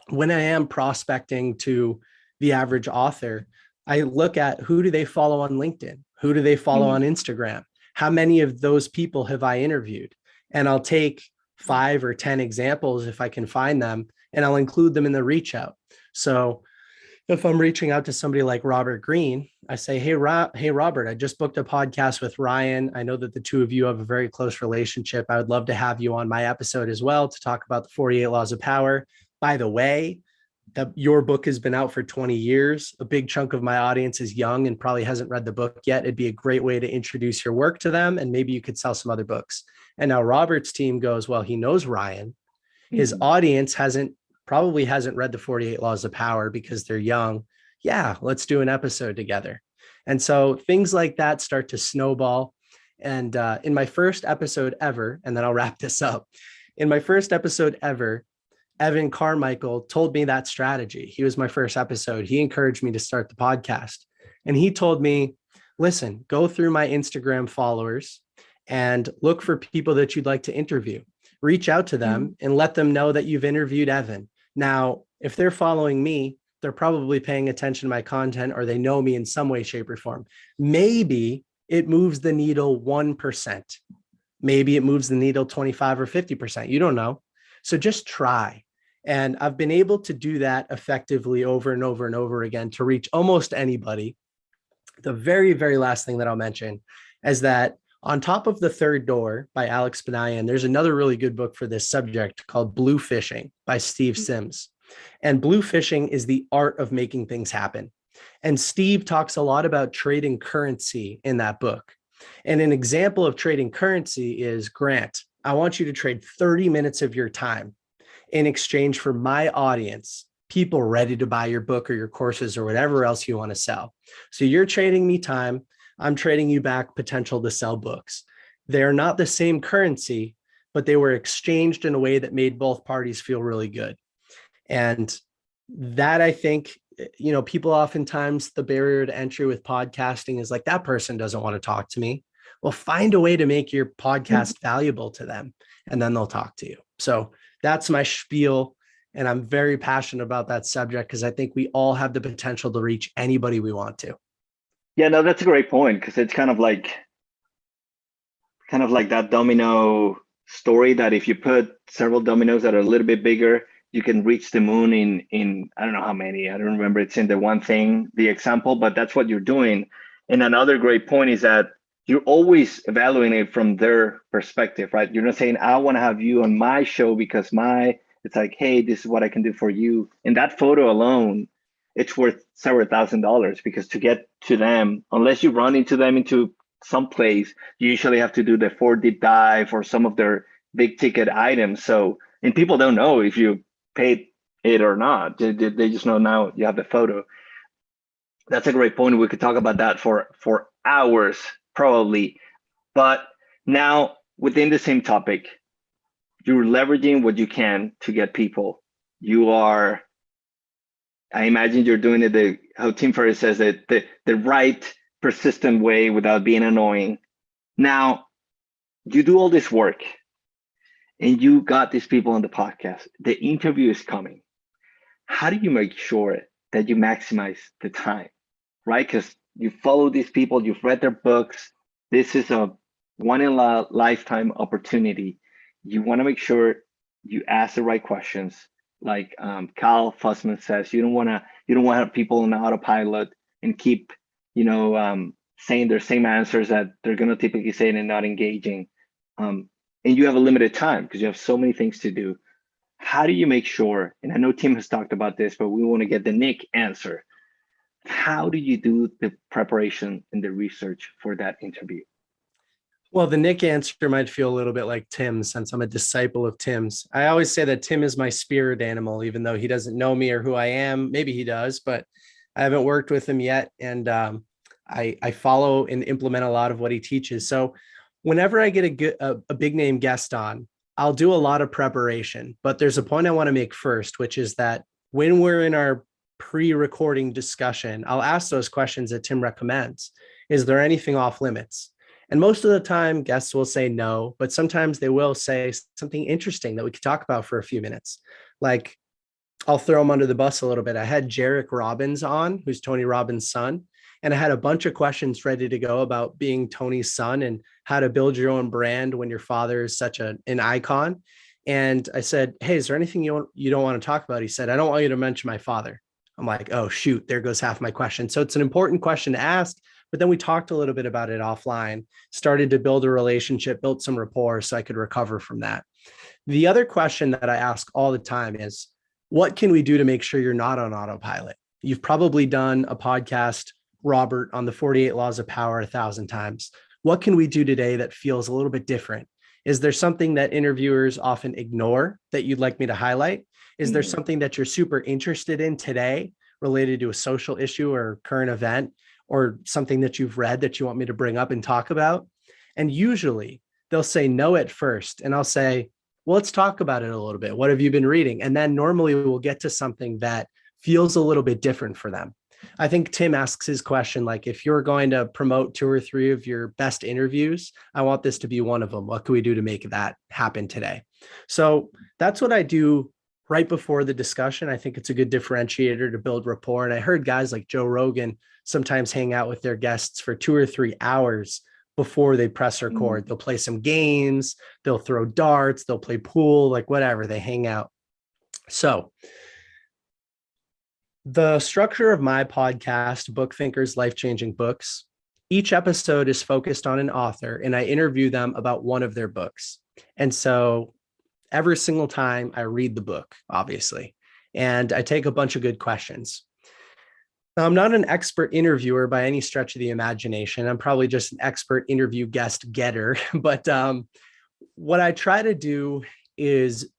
when I am prospecting to the average author, I look at who do they follow on LinkedIn? Who do they follow on Instagram? How many of those people have I interviewed? And I'll take 5 or 10 examples if I can find them, and I'll include them in the reach out. So if I'm reaching out to somebody like Robert Greene, I say, hey, Robert, I just booked a podcast with Ryan. I know that the two of you have a very close relationship. I would love to have you on my episode as well to talk about the 48 Laws of Power. By the way, your book has been out for 20 years. A big chunk of my audience is young and probably hasn't read the book yet. It'd be a great way to introduce your work to them, and maybe you could sell some other books. And now Robert's team goes, well, he knows Ryan. His audience probably hasn't read the 48 Laws of Power because they're young. Yeah, let's do an episode together. And so things like that start to snowball. And in my first episode ever, and then I'll wrap this up. In my first episode ever, Evan Carmichael told me that strategy. He was my first episode. He encouraged me to start the podcast. And he told me, listen, go through my Instagram followers and look for people that you'd like to interview. Reach out to them and let them know that you've interviewed Evan. Now, if they're following me, they're probably paying attention to my content, or they know me in some way, shape, or form. Maybe it moves the needle 1%. Maybe it moves the needle 25 or 50%. You don't know. So just try. And I've been able to do that effectively over and over and over again to reach almost anybody. The very, very last thing that I'll mention is that on top of The Third Door by Alex Benayan, there's another really good book for this subject called Blue Fishing by Steve Sims. And blue fishing is the art of making things happen. And Steve talks a lot about trading currency in that book. And an example of trading currency is, Grant, I want you to trade 30 minutes of your time in exchange for my audience, people ready to buy your book or your courses or whatever else you want to sell. So you're trading me time. I'm trading you back potential to sell books. They're not the same currency, but they were exchanged in a way that made both parties feel really good. And that, I think, people oftentimes, the barrier to entry with podcasting is like, that person doesn't want to talk to me. Well, find a way to make your podcast valuable to them, and then they'll talk to you. So that's my spiel. And I'm very passionate about that subject because I think we all have the potential to reach anybody we want to. Yeah, no, that's a great point, because it's kind of like that domino story, that if you put several dominoes that are a little bit bigger, you can reach the moon in I don't know how many. I don't remember. It's in the one thing, the example, but that's what you're doing. And another great point is that you're always evaluating it from their perspective, right? You're not saying, I want to have you on my show because it's like, hey, this is what I can do for you. And that photo alone, it's worth several $1,000s, because to get to them, unless you run into them into some place, you usually have to do the 4 deep dive or some of their big ticket items. So, and people don't know if you paid it or not. They just know now you have the photo. That's a great point. We could talk about that for hours probably. But now, within the same topic, you're leveraging what you can to get people. I imagine you're doing it how Tim Ferriss says it, the right persistent way without being annoying. Now, you do all this work and you got these people on the podcast. The interview is coming. How do you make sure that you maximize the time, right? Because you follow these people, you've read their books. This is a one-in-a-lifetime opportunity. You want to make sure you ask the right questions. Like Cal Fussman says, you don't want to have people on autopilot and keep, saying their same answers that they're going to typically say and not engaging. And you have a limited time because you have so many things to do. How do you make sure, and I know Tim has talked about this, but we want to get the Nick answer. How do you do the preparation and the research for that interview? Well, the Nick answer might feel a little bit like Tim's, since I'm a disciple of Tim's. I always say that Tim is my spirit animal, even though he doesn't know me or who I am. Maybe he does, but I haven't worked with him yet. And I follow and implement a lot of what he teaches. So whenever I get a big name guest on, I'll do a lot of preparation. But there's a point I want to make first, which is that when we're in our pre-recording discussion, I'll ask those questions that Tim recommends. Is there anything off limits? And most of the time, guests will say no, but sometimes they will say something interesting that we could talk about for a few minutes. Like, I'll throw them under the bus a little bit. I had Jarek Robbins on, who's Tony Robbins' son, and I had a bunch of questions ready to go about being Tony's son and how to build your own brand when your father is such an icon. And I said, hey, is there anything you don't want to talk about? He said, I don't want you to mention my father. I'm like, oh, shoot, there goes half my question. So it's an important question to ask. But then we talked a little bit about it offline, started to build a relationship, built some rapport so I could recover from that. The other question that I ask all the time is, what can we do to make sure you're not on autopilot? You've probably done a podcast, Robert, on the 48 Laws of Power 1,000 times. What can we do today that feels a little bit different? Is there something that interviewers often ignore that you'd like me to highlight? Is there something that you're super interested in today related to a social issue or current event, or something that you've read that you want me to bring up and talk about? And usually they'll say no at first. And I'll say, well, let's talk about it a little bit. What have you been reading? And then normally we'll get to something that feels a little bit different for them. I think Tim asks his question, like, if you're going to promote 2 or 3 of your best interviews, I want this to be one of them. What can we do to make that happen today? So that's what I do right before the discussion. I think it's a good differentiator to build rapport. And I heard guys like Joe Rogan sometimes hang out with their guests for 2 or 3 hours before they press record. They'll play some games, they'll throw darts, they'll play pool, like whatever, they hang out. So the structure of my podcast, Book Thinkers, Life-Changing Books, each episode is focused on an author and I interview them about one of their books. And so every single time I read the book, obviously, and I take a bunch of good questions. Now, I'm not an expert interviewer by any stretch of the imagination. I'm probably just an expert interview guest getter. But what I try to do is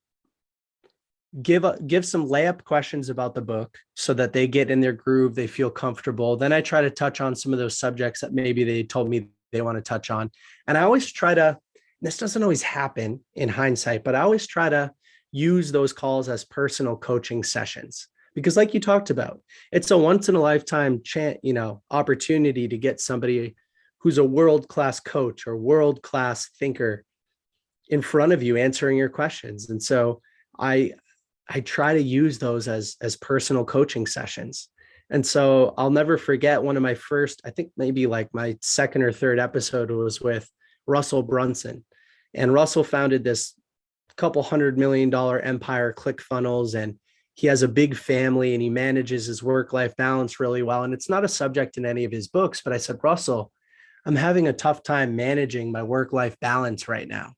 give some layup questions about the book so that they get in their groove, they feel comfortable. Then I try to touch on some of those subjects that maybe they told me they want to touch on. And I always try to This doesn't always happen in hindsight, but I always try to use those calls as personal coaching sessions because, like you talked about, it's a once in a lifetime chance, opportunity to get somebody who's a world-class coach or world-class thinker in front of you answering your questions. And so I try to use those as personal coaching sessions. And so I'll never forget one of my first, I think maybe like my second or third episode was with Russell Brunson. And Russell founded this couple $100 million empire, ClickFunnels, and he has a big family and he manages his work-life balance really well. And it's not a subject in any of his books, but I said, Russell, I'm having a tough time managing my work-life balance right now.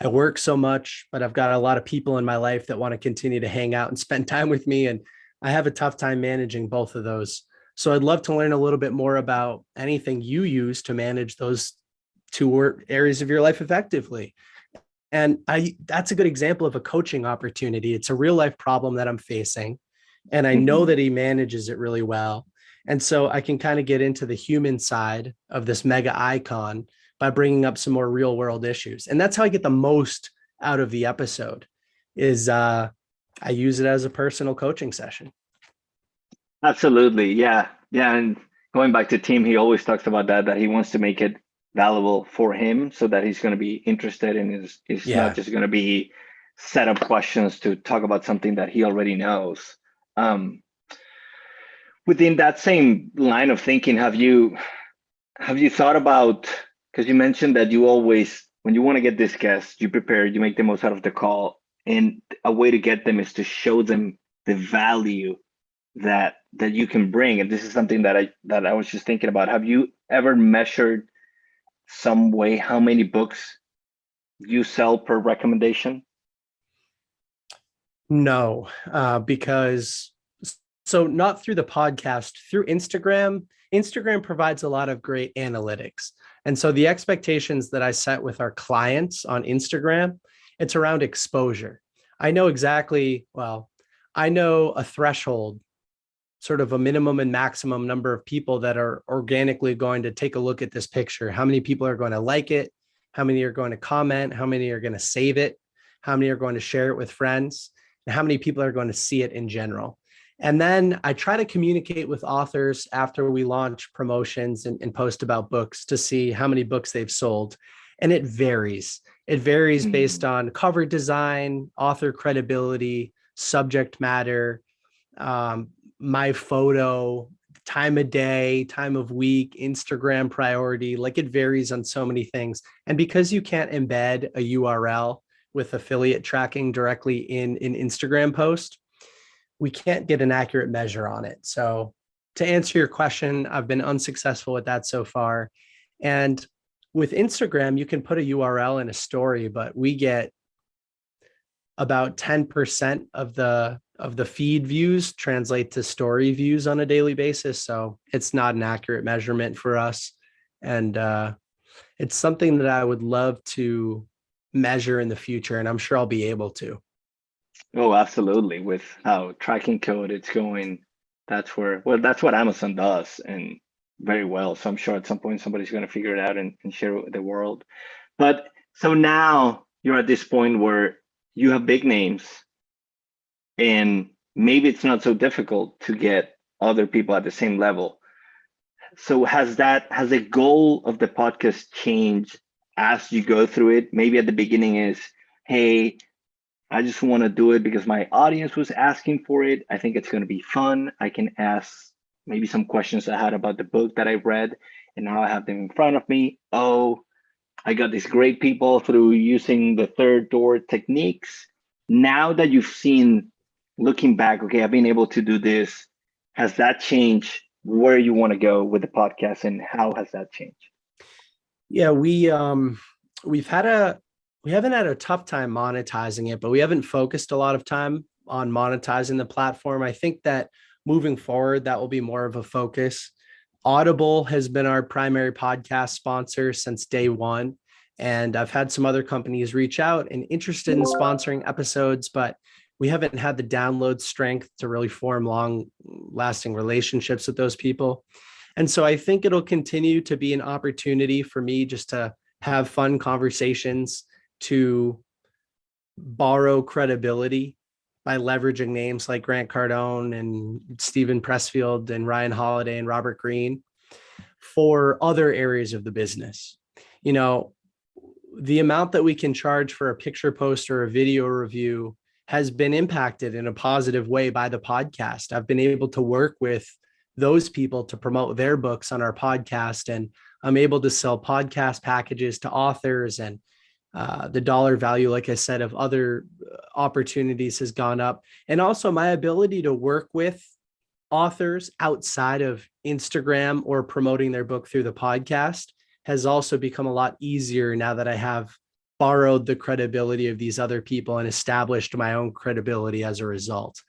I work so much, but I've got a lot of people in my life that want to continue to hang out and spend time with me. And I have a tough time managing both of those. So I'd love to learn a little bit more about anything you use to manage those two areas of your life effectively. And that's a good example of a coaching opportunity. It's a real life problem that I'm facing. And I know that he manages it really well. And so I can kind of get into the human side of this mega icon by bringing up some more real world issues. And that's how I get the most out of the episode is I use it as a personal coaching session. Absolutely. Yeah. Yeah. And going back to Tim, he always talks about that he wants to make it valuable for him so that he's going to be interested in it's not just going to be set up questions to talk about something that he already knows. Within that same line of thinking, have you thought about, because you mentioned that you always, when you want to get this guest, you prepare, you make the most out of the call, and a way to get them is to show them the value that you can bring. And this is something that I was just thinking about. Have you ever measured some way how many books you sell per recommendation? No, because so not through the podcast, through Instagram. Instagram provides a lot of great analytics. And so the expectations that I set with our clients on Instagram, it's around exposure. I know I know a threshold, sort of a minimum and maximum number of people that are organically going to take a look at this picture. How many people are going to like it? How many are going to comment? How many are going to save it? How many are going to share it with friends? And how many people are going to see it in general? And then I try to communicate with authors after we launch promotions and post about books to see how many books they've sold. And it varies. It varies based on cover design, author credibility, subject matter, my photo, time of day, time of week, Instagram priority. Like it varies on so many things. And because you can't embed a URL with affiliate tracking directly in an Instagram post, we can't get an accurate measure on it. So to answer your question, I've been unsuccessful with that so far. And with Instagram, you can put a URL in a story, but we get about 10% of the feed views translate to story views on a daily basis. So it's not an accurate measurement for us. And it's something that I would love to measure in the future, and I'm sure I'll be able to. Oh, absolutely. With how tracking code it's going, that's what Amazon does, and very well. So I'm sure at some point somebody's going to figure it out and share it with the world. But so now you're at this point where you have big names, and maybe it's not so difficult to get other people at the same level. So has the goal of the podcast changed as you go through it? Maybe at the beginning is, hey, I just want to do it because my audience was asking for it. I think it's going to be fun. I can ask maybe some questions I had about the book that I read, and now I have them in front of me. Oh, I got these great people through using the third door techniques. Now that you've seen, looking back, okay, I've been able to do this. Has that changed where you want to go with the podcast, and how has that changed? Yeah, we haven't had a tough time monetizing it, but we haven't focused a lot of time on monetizing the platform. I think that moving forward, that will be more of a focus. Audible has been our primary podcast sponsor since day one. And I've had some other companies reach out and interested in sponsoring episodes, but we haven't had the download strength to really form long-lasting relationships with those people. And so I think it'll continue to be an opportunity for me just to have fun conversations, to borrow credibility by leveraging names like Grant Cardone and Stephen Pressfield and Ryan Holiday and Robert Greene for other areas of the business. You know, the amount that we can charge for a picture post or a video review has been impacted in a positive way by the podcast. I've been able to work with those people to promote their books on our podcast, and I'm able to sell podcast packages to authors, and the dollar value, like I said, of other opportunities has gone up. And also my ability to work with authors outside of Instagram or promoting their book through the podcast has also become a lot easier now that I have borrowed the credibility of these other people and established my own credibility as a result.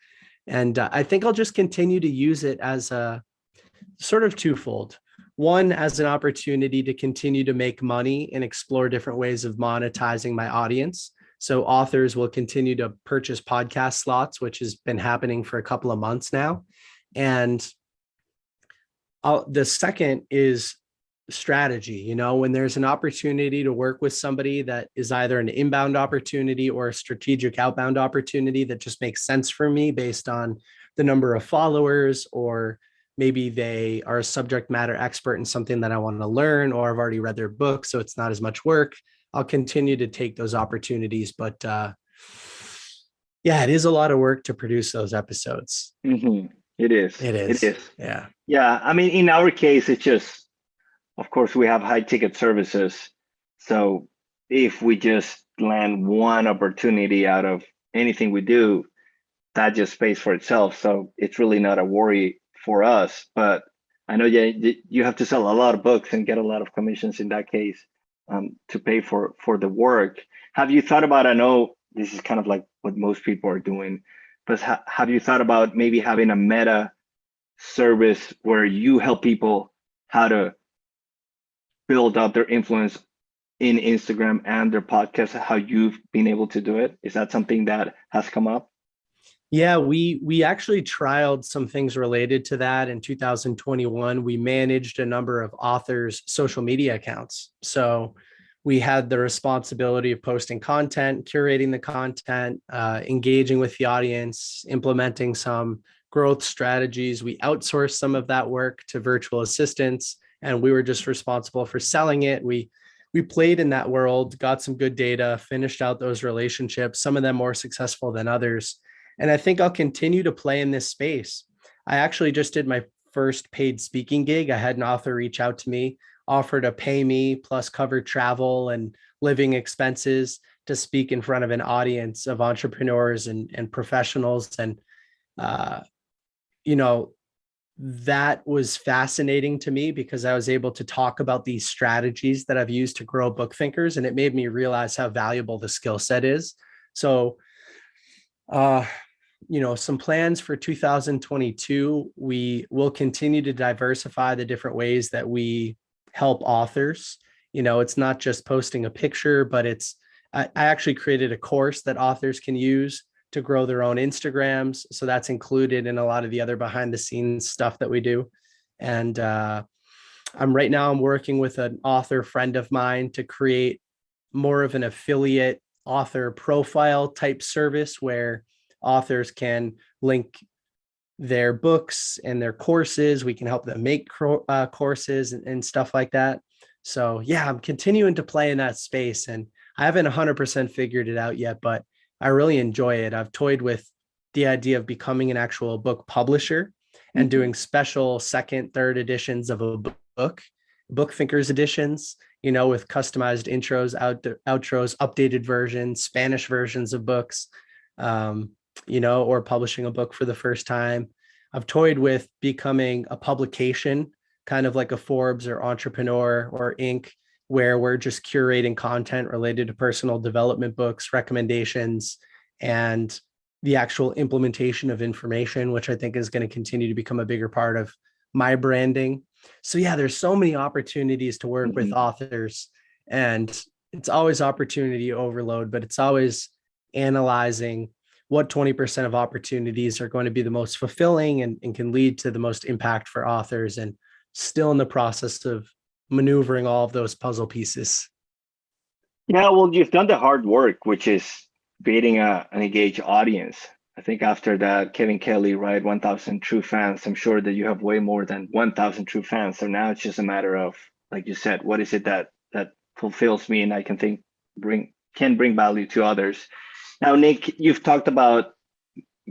And I think I'll just continue to use it as a sort of twofold. One, as an opportunity to continue to make money and explore different ways of monetizing my audience. So authors will continue to purchase podcast slots, which has been happening for a couple of months now. And the second is strategy. You know, when there's an opportunity to work with somebody that is either an inbound opportunity or a strategic outbound opportunity that just makes sense for me based on the number of followers, or maybe they are a subject matter expert in something that I want to learn, or I've already read their book, so it's not as much work, I'll continue to take those opportunities. But yeah, it is a lot of work to produce those episodes. Mm-hmm. It is. It is. It is. Yeah. Yeah. I mean, in our case, it's just, of course, we have high ticket services. So if we just land one opportunity out of anything we do, that just pays for itself. So it's really not a worry for us. But I know you have to sell a lot of books and get a lot of commissions in that case to pay for the work. Have you thought about, I know this is kind of like what most people are doing, but have you thought about maybe having a meta service where you help people how to build up their influence in Instagram and their podcast, how you've been able to do it? Is that something that has come up? Yeah, we actually trialed some things related to that in 2021. We managed a number of authors' social media accounts. So we had the responsibility of posting content, curating the content, engaging with the audience, implementing some growth strategies. We outsourced some of that work to virtual assistants, and we were just responsible for selling it. We played in that world, got some good data, finished out those relationships, some of them more successful than others. And I think I'll continue to play in this space. I actually just did my first paid speaking gig. I had an author reach out to me, offer to pay me plus cover travel and living expenses to speak in front of an audience of entrepreneurs and professionals. And, you know, that was fascinating to me because I was able to talk about these strategies that I've used to grow book thinkers. And it made me realize how valuable the skill set is. So, you know, some plans for 2022, we will continue to diversify the different ways that we help authors. You know, it's not just posting a picture, but I actually created a course that authors can use to grow their own Instagrams. So that's included in a lot of the other behind the scenes stuff that we do. And I'm working with an author friend of mine to create more of an affiliate author profile type service where authors can link their books and their courses. We can help them make courses and stuff like that. So yeah, I'm continuing to play in that space, and I haven't 100% figured it out yet, but I really enjoy it. I've toyed with the idea of becoming an actual book publisher and doing special second, third editions of a book thinkers editions, you know, with customized intros, outros, updated versions, Spanish versions of books, you know, or publishing a book for the first time. I've toyed with becoming a publication, kind of like a Forbes or Entrepreneur or Inc., where we're just curating content related to personal development books, recommendations, and the actual implementation of information, which I think is going to continue to become a bigger part of my branding. So yeah, there's so many opportunities to work with authors, and it's always opportunity overload, but it's always analyzing what 20% of opportunities are going to be the most fulfilling and can lead to the most impact for authors, and still in the process of maneuvering all of those puzzle pieces. Yeah, well, you've done the hard work, which is creating an engaged audience. I think after that Kevin Kelly, right, 1,000 true fans, I'm sure that you have way more than 1,000 true fans. So now it's just a matter of, like you said, what is it that fulfills me and I can think can bring value to others. Now, Nick, you've talked about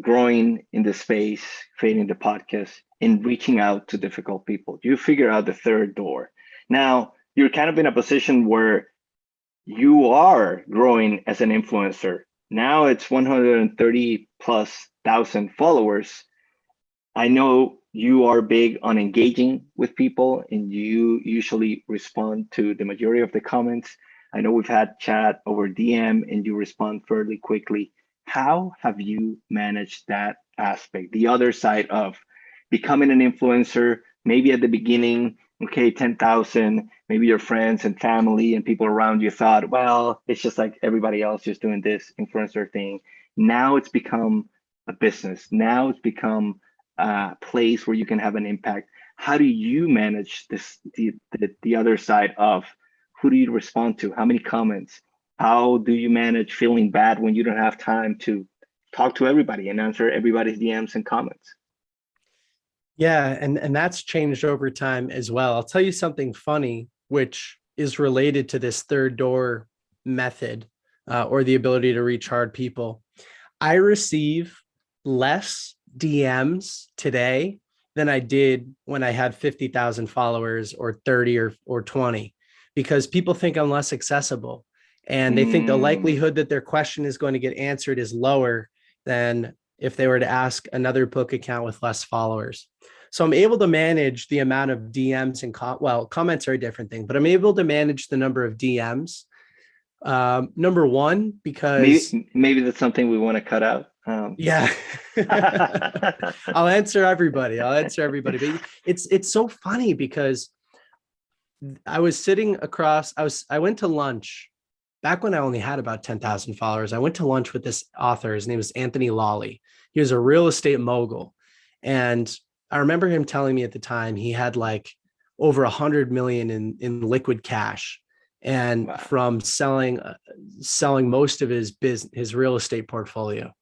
growing in the space, creating the podcast, and reaching out to difficult people. You figure out the third door. Now, you're kind of in a position where you are growing as an influencer. Now it's 130 plus thousand followers. I know you are big on engaging with people and you usually respond to the majority of the comments. I know we've had chat over DM and you respond fairly quickly. How have you managed that aspect, the other side of becoming an influencer? Maybe at the beginning, okay, 10,000, maybe your friends and family and people around you thought, well, it's just like everybody else just doing this influencer thing. Now it's become a business. Now it's become place where you can have an impact. How do you manage this, the other side of who do you respond to? How many comments? How do you manage feeling bad when you don't have time to talk to everybody and answer everybody's DMs and comments? Yeah, and that's changed over time as well. I'll tell you something funny, which is related to this third door method, or the ability to reach hard people. I receive less DMs today than I did when I had 50,000 followers or 30 or 20, because people think I'm less accessible and they think the likelihood that their question is going to get answered is lower than if they were to ask another book account with less followers. So I'm able to manage the amount of DMs and comments are a different thing, but I'm able to manage the number of DMs. Number one, because maybe that's something we want to cut out. Yeah, I'll answer everybody. But it's so funny because I was sitting across. I went to lunch back when I only had about 10,000 followers. I went to lunch with this author. His name is Anthony Lawley. He was a real estate mogul, and I remember him telling me at the time he had like over 100 million in liquid cash, and wow, from selling most of his real estate portfolio.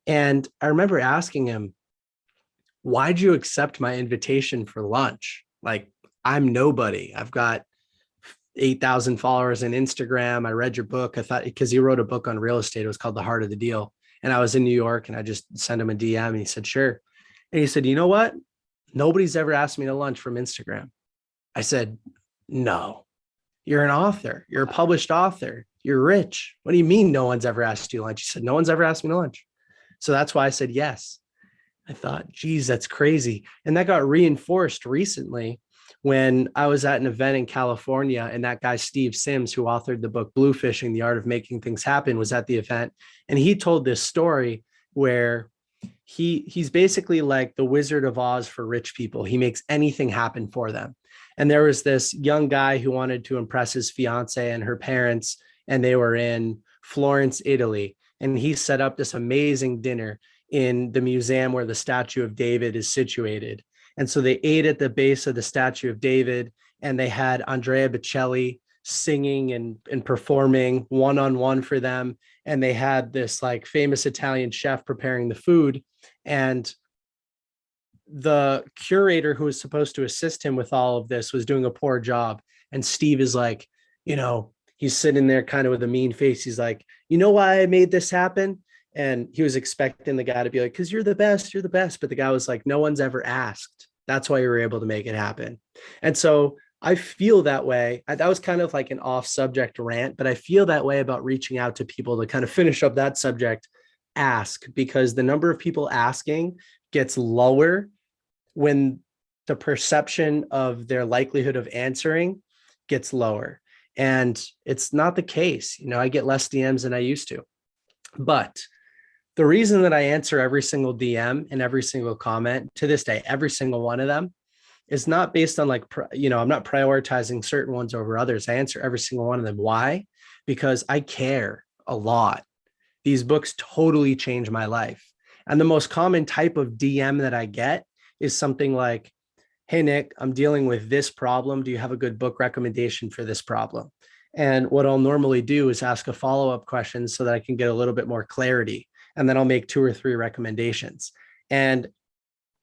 And I remember asking him, why'd you accept my invitation for lunch? Like, I'm nobody. I've got 8,000 followers on Instagram. I read your book. I thought, because he wrote a book on real estate. It was called The Heart of the Deal. And I was in New York and I just sent him a DM and he said, sure. And he said, you know what? Nobody's ever asked me to lunch from Instagram. I said, no, you're an author. You're a published author. You're rich. What do you mean no one's ever asked you lunch? He said, no one's ever asked me to lunch. So that's why I said yes. I thought, geez, that's crazy. And that got reinforced recently when I was at an event in California, and that guy, Steve Sims, who authored the book Bluefishing, The Art of Making Things Happen, was at the event. And he told this story where he's basically like the Wizard of Oz for rich people. He makes anything happen for them. And there was this young guy who wanted to impress his fiance and her parents, and they were in Florence, Italy. And he set up this amazing dinner in the museum where the Statue of David is situated. And so they ate at the base of the Statue of David, and they had Andrea Bocelli singing and performing one-on-one for them. And they had this like famous Italian chef preparing the food. And the curator who was supposed to assist him with all of this was doing a poor job. And Steve is like, he's sitting there kind of with a mean face. He's like, you know why I made this happen? And he was expecting the guy to be like, because you're the best. But the guy was like, no one's ever asked. That's why you were able to make it happen. And so I feel that way. That was kind of like an off subject rant, but I feel that way about reaching out to people to kind of finish up that subject. Ask, because the number of people asking gets lower when the perception of their likelihood of answering gets lower. And it's not the case. I get less DMs than I used to. But the reason that I answer every single DM and every single comment to this day, every single one of them, is not based on I'm not prioritizing certain ones over others. I answer every single one of them. Why? Because I care a lot. These books totally changed my life. And the most common type of DM that I get is something like, hey, Nick, I'm dealing with this problem. Do you have a good book recommendation for this problem? And what I'll normally do is ask a follow-up question so that I can get a little bit more clarity. And then I'll make 2 or 3 recommendations. And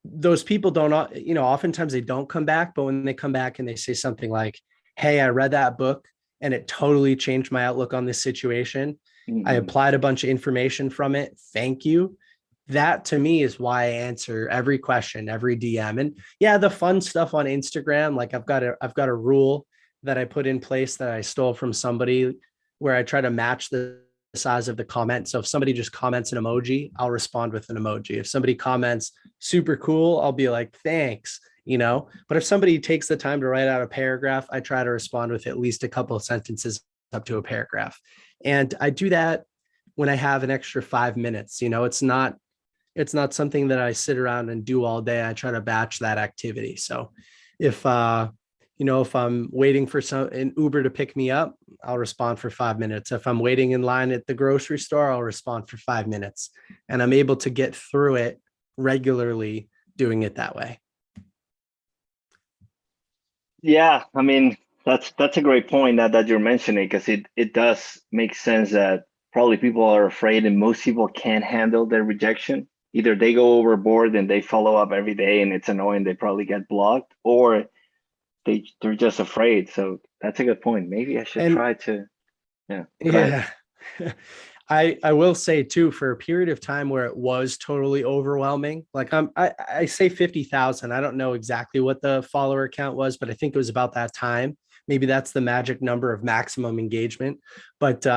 those people don't, oftentimes they don't come back, but when they come back and they say something like, hey, I read that book and it totally changed my outlook on this situation. I applied a bunch of information from it. Thank you. That to me is why I answer every question, every DM. And yeah, the fun stuff on Instagram, like I've got a rule that I put in place that I stole from somebody where I try to match the size of the comment. So if somebody just comments an emoji, I'll respond with an emoji. If somebody comments super cool, I'll be like, thanks, but if somebody takes the time to write out a paragraph, I try to respond with at least a couple of sentences up to a paragraph. And I do that when I have an extra 5 minutes. It's not something that I sit around and do all day. I try to batch that activity. So if if I'm waiting for an Uber to pick me up, I'll respond for 5 minutes. If I'm waiting in line at the grocery store, I'll respond for 5 minutes. And I'm able to get through it regularly doing it that way. Yeah, I mean, that's a great point that you're mentioning, because it does make sense that probably people are afraid and most people can't handle their rejection. Either they go overboard and they follow up every day and it's annoying, they probably get blocked, or they're just afraid. So that's a good point. Maybe I should try to, yeah. I will say too, for a period of time where it was totally overwhelming, like I say 50,000. I don't know exactly what the follower count was, but I think it was about that time. Maybe that's the magic number of maximum engagement. But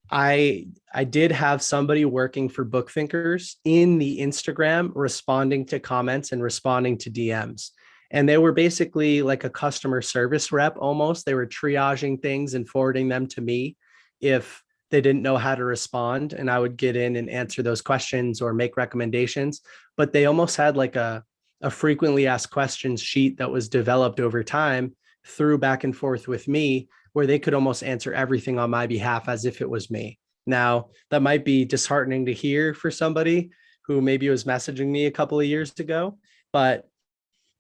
I did have somebody working for Book Thinkers in the Instagram responding to comments and responding to DMs. And they were basically like a customer service rep almost. They were triaging things and forwarding them to me if they didn't know how to respond. And I would get in and answer those questions or make recommendations. But they almost had like a frequently asked questions sheet that was developed over time through back and forth with me, where they could almost answer everything on my behalf as if it was me. Now, that might be disheartening to hear for somebody who maybe was messaging me a couple of years ago, but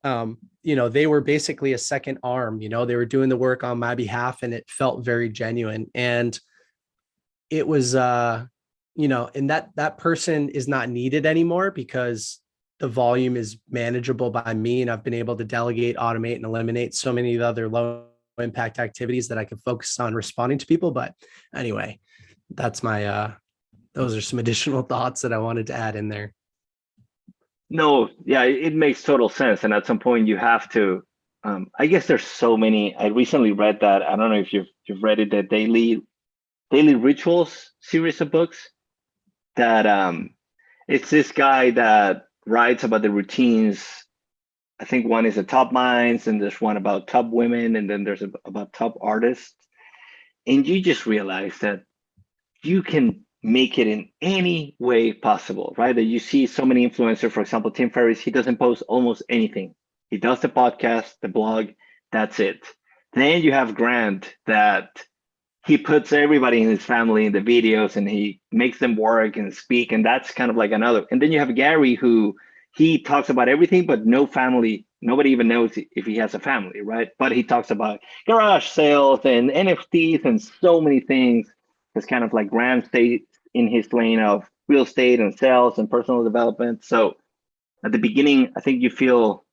they were basically a second arm. They were doing the work on my behalf, and it felt very genuine. And it was, and that person is not needed anymore because the volume is manageable by me, and I've been able to delegate, automate, and eliminate so many of the other low impact activities that I can focus on responding to people. But anyway, that's those are some additional thoughts that I wanted to add in there. No, yeah, it makes total sense. And at some point you have to, I guess there's so many. I recently read that, I don't know if you've read it, the Daily Rituals series of books, that it's this guy that writes about the routines. I think one is the top minds, and there's one about top women, and then there's about top artists. And you just realize that you can make it in any way possible, right? That you see so many influencers, for example, Tim Ferriss, he doesn't post almost anything. He does the podcast, the blog, that's it. Then you have Grant, that he puts everybody in his family in the videos and he makes them work and speak. And that's kind of like another. And then you have Gary, who he talks about everything, but no family. Nobody even knows if he has a family, right? But he talks about garage sales and NFTs and so many things. It's kind of like Grant stays in his lane of real estate and sales and personal development. So at the beginning, I think you feel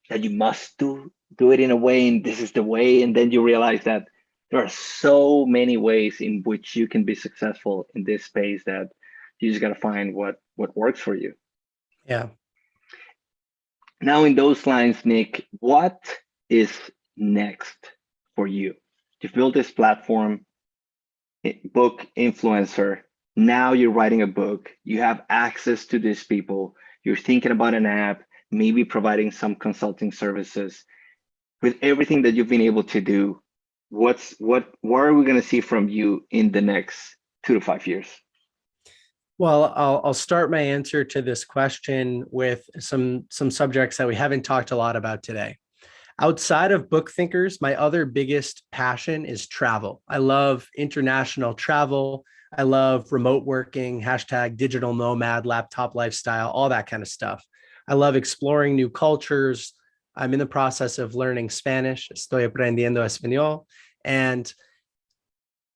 that you must do it in a way, and this is the way. And then you realize that there are so many ways in which you can be successful in this space, that you just got to find what works for you. Yeah. Now, in those lines, Nick, what is next for you? You've built this platform, book influencer. Now you're writing a book. You have access to these people. You're thinking about an app, maybe providing some consulting services. With everything that you've been able to do, what are we going to see from you in the next 2 to 5 years? Well, I'll start my answer to this question with some subjects that we haven't talked a lot about today. Outside of Book Thinkers, my other biggest passion is travel. I love international travel. I love remote working, #digital nomad, laptop lifestyle, all that kind of stuff. I love exploring new cultures. I'm in the process of learning Spanish. Estoy aprendiendo español. And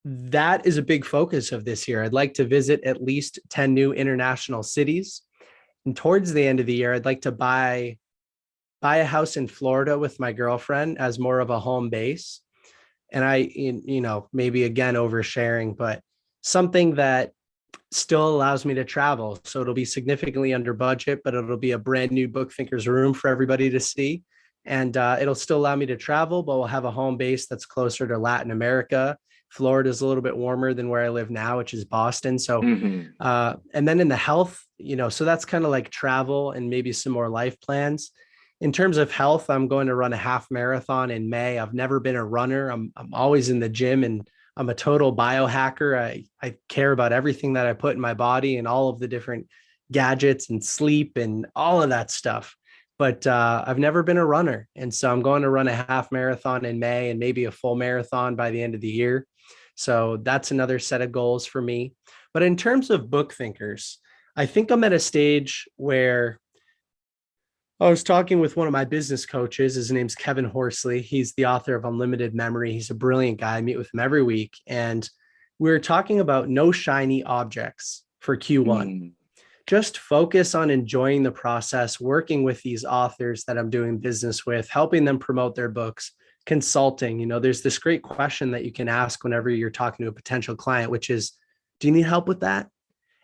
that is a big focus of this year. I'd like to visit at least 10 new international cities. And towards the end of the year, I'd like to buy a house in Florida with my girlfriend as more of a home base. And maybe again oversharing, but something that still allows me to travel. So it'll be significantly under budget, but it'll be a brand new Book Thinkers room for everybody to see. And it'll still allow me to travel, but we'll have a home base that's closer to Latin America. Florida is a little bit warmer than where I live now, which is Boston. So, and then in the health, so that's kind of like travel and maybe some more life plans. In terms of health, I'm going to run a half marathon in May. I've never been a runner. I'm always in the gym, and I'm a total biohacker. I care about everything that I put in my body and all of the different gadgets and sleep and all of that stuff. But I've never been a runner. And so I'm going to run a half marathon in May and maybe a full marathon by the end of the year. So that's another set of goals for me. But in terms of book thinkers, I think I'm at a stage where I was talking with one of my business coaches. His name's Kevin Horsley. He's the author of Unlimited Memory. He's a brilliant guy. I meet with him every week. And we were talking about no shiny objects for Q1. Just focus on enjoying the process, working with these authors that I'm doing business with, helping them promote their books, consulting. There's this great question that you can ask whenever you're talking to a potential client, which is, do you need help with that?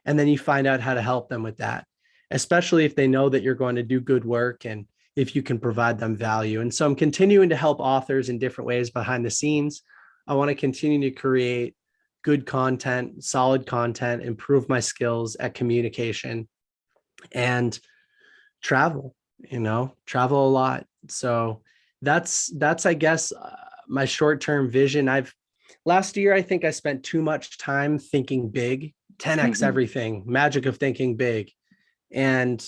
And then you find out how to help them with that, especially if they know that you're going to do good work and if you can provide them value. And so I'm continuing to help authors in different ways behind the scenes. I want to continue to create good content, solid content, improve my skills at communication, and travel a lot. So that's I guess my short-term vision. Last year, I think I spent too much time thinking big, 10x everything, magic of thinking big. And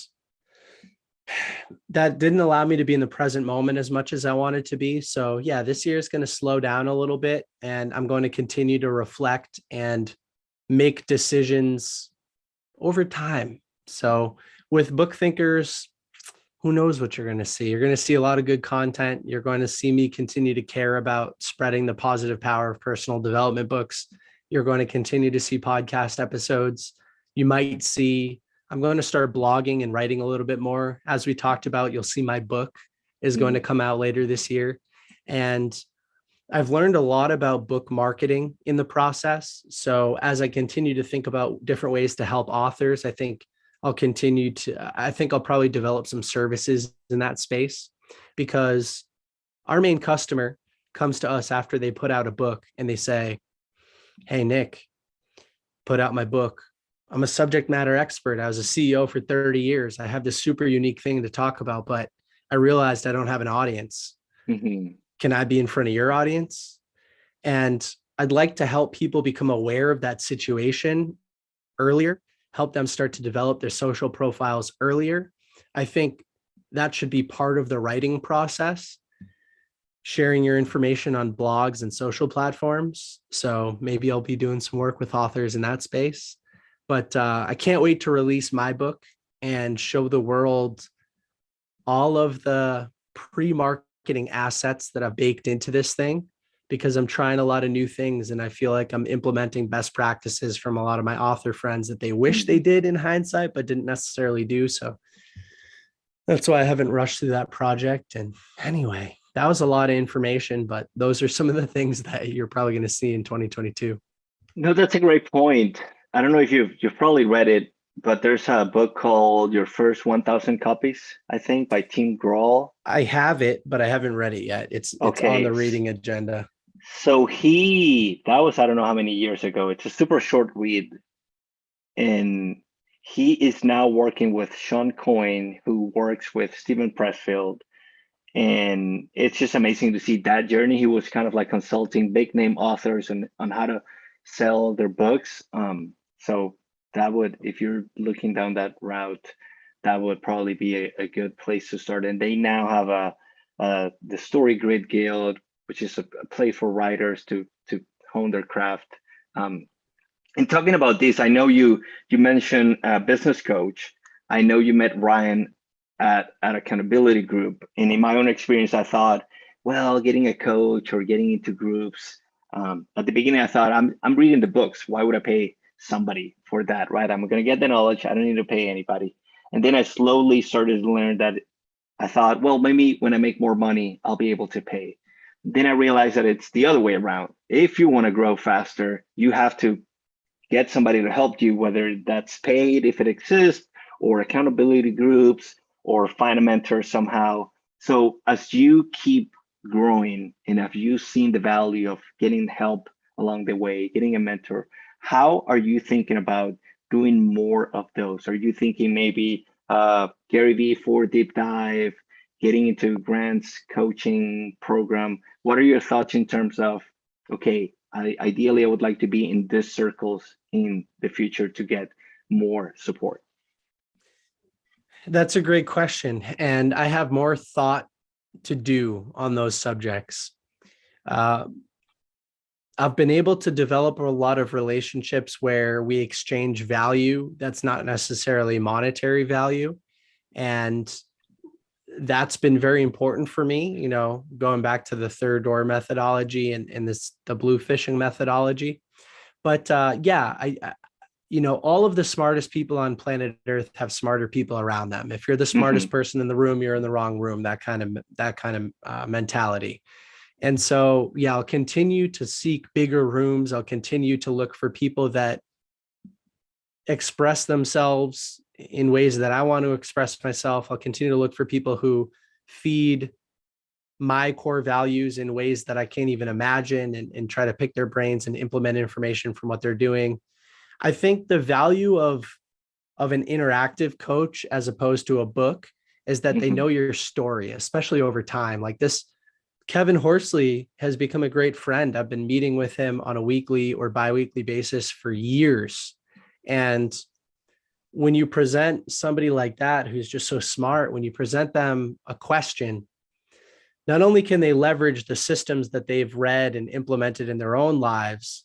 that didn't allow me to be in the present moment as much as I wanted to be. So yeah, this year is going to slow down a little bit, and I'm going to continue to reflect and make decisions over time. So with Book Thinkers, who knows what you're going to see? You're going to see a lot of good content. You're going to see me continue to care about spreading the positive power of personal development books. You're going to continue to see podcast episodes. You might see I'm going to start blogging and writing a little bit more. As we talked about, you'll see my book is going to come out later this year. And I've learned a lot about book marketing in the process. So as I continue to think about different ways to help authors, I think I'll probably develop some services in that space, because our main customer comes to us after they put out a book and they say, hey, Nick, put out my book. I'm a subject matter expert. I was a CEO for 30 years. I have this super unique thing to talk about, but I realized I don't have an audience. Can I be in front of your audience? And I'd like to help people become aware of that situation earlier, help them start to develop their social profiles earlier. I think that should be part of the writing process, sharing your information on blogs and social platforms. So maybe I'll be doing some work with authors in that space. But I can't wait to release my book and show the world all of the pre-marketing assets that I've baked into this thing, because I'm trying a lot of new things and I feel like I'm implementing best practices from a lot of my author friends that they wish they did in hindsight, but didn't necessarily do. So that's why I haven't rushed through that project. And anyway, that was a lot of information, but those are some of the things that you're probably going to see in 2022. No, that's a great point. I don't know if you've probably read it, but there's a book called Your First 1,000 Copies, I think, by Tim Grohl. I have it, but I haven't read it yet. It's on the reading agenda. So that was, I don't know how many years ago. It's a super short read. And he is now working with Sean Coyne, who works with Stephen Pressfield. And it's just amazing to see that journey. He was kind of like consulting big name authors on how to sell their books. So that would, if you're looking down that route, that would probably be a good place to start. And they now have the Story Grid Guild, which is a place for writers to hone their craft. And talking about this, I know you mentioned a business coach. I know you met Ryan at Accountability Group. And in my own experience, I thought, well, getting a coach or getting into groups, At the beginning, I thought I'm reading the books. Why would I pay somebody for that, right? I'm going to get the knowledge. I don't need to pay anybody. And then I slowly started to learn that I thought, well, maybe when I make more money, I'll be able to pay. Then I realized that it's the other way around. If you want to grow faster, you have to get somebody to help you, whether that's paid, if it exists, or accountability groups, or find a mentor somehow. So as you keep growing and have you seen the value of getting help along the way, getting a mentor, how are you thinking about doing more of those? Are you thinking maybe Gary Vee for deep dive, getting into grants coaching program? What are your thoughts in terms of, okay, ideally I would like to be in this circles in the future to get more support? That's a great question. And I have more thought to do on those subjects. I've been able to develop a lot of relationships where we exchange value that's not necessarily monetary value. And that's been very important for me, going back to the third door methodology and the blue fishing methodology. But all of the smartest people on planet Earth have smarter people around them. If you're the smartest person in the room, you're in the wrong room, that kind of mentality. And so, I'll continue to seek bigger rooms. I'll continue to look for people that express themselves in ways that I want to express myself. I'll continue to look for people who feed my core values in ways that I can't even imagine, and try to pick their brains and implement information from what they're doing. I think the value of an interactive coach as opposed to a book is that they know your story, especially over time. Like this, Kevin Horsley has become a great friend. I've been meeting with him on a weekly or biweekly basis for years. And when you present somebody like that, who's just so smart, when you present them a question, not only can they leverage the systems that they've read and implemented in their own lives,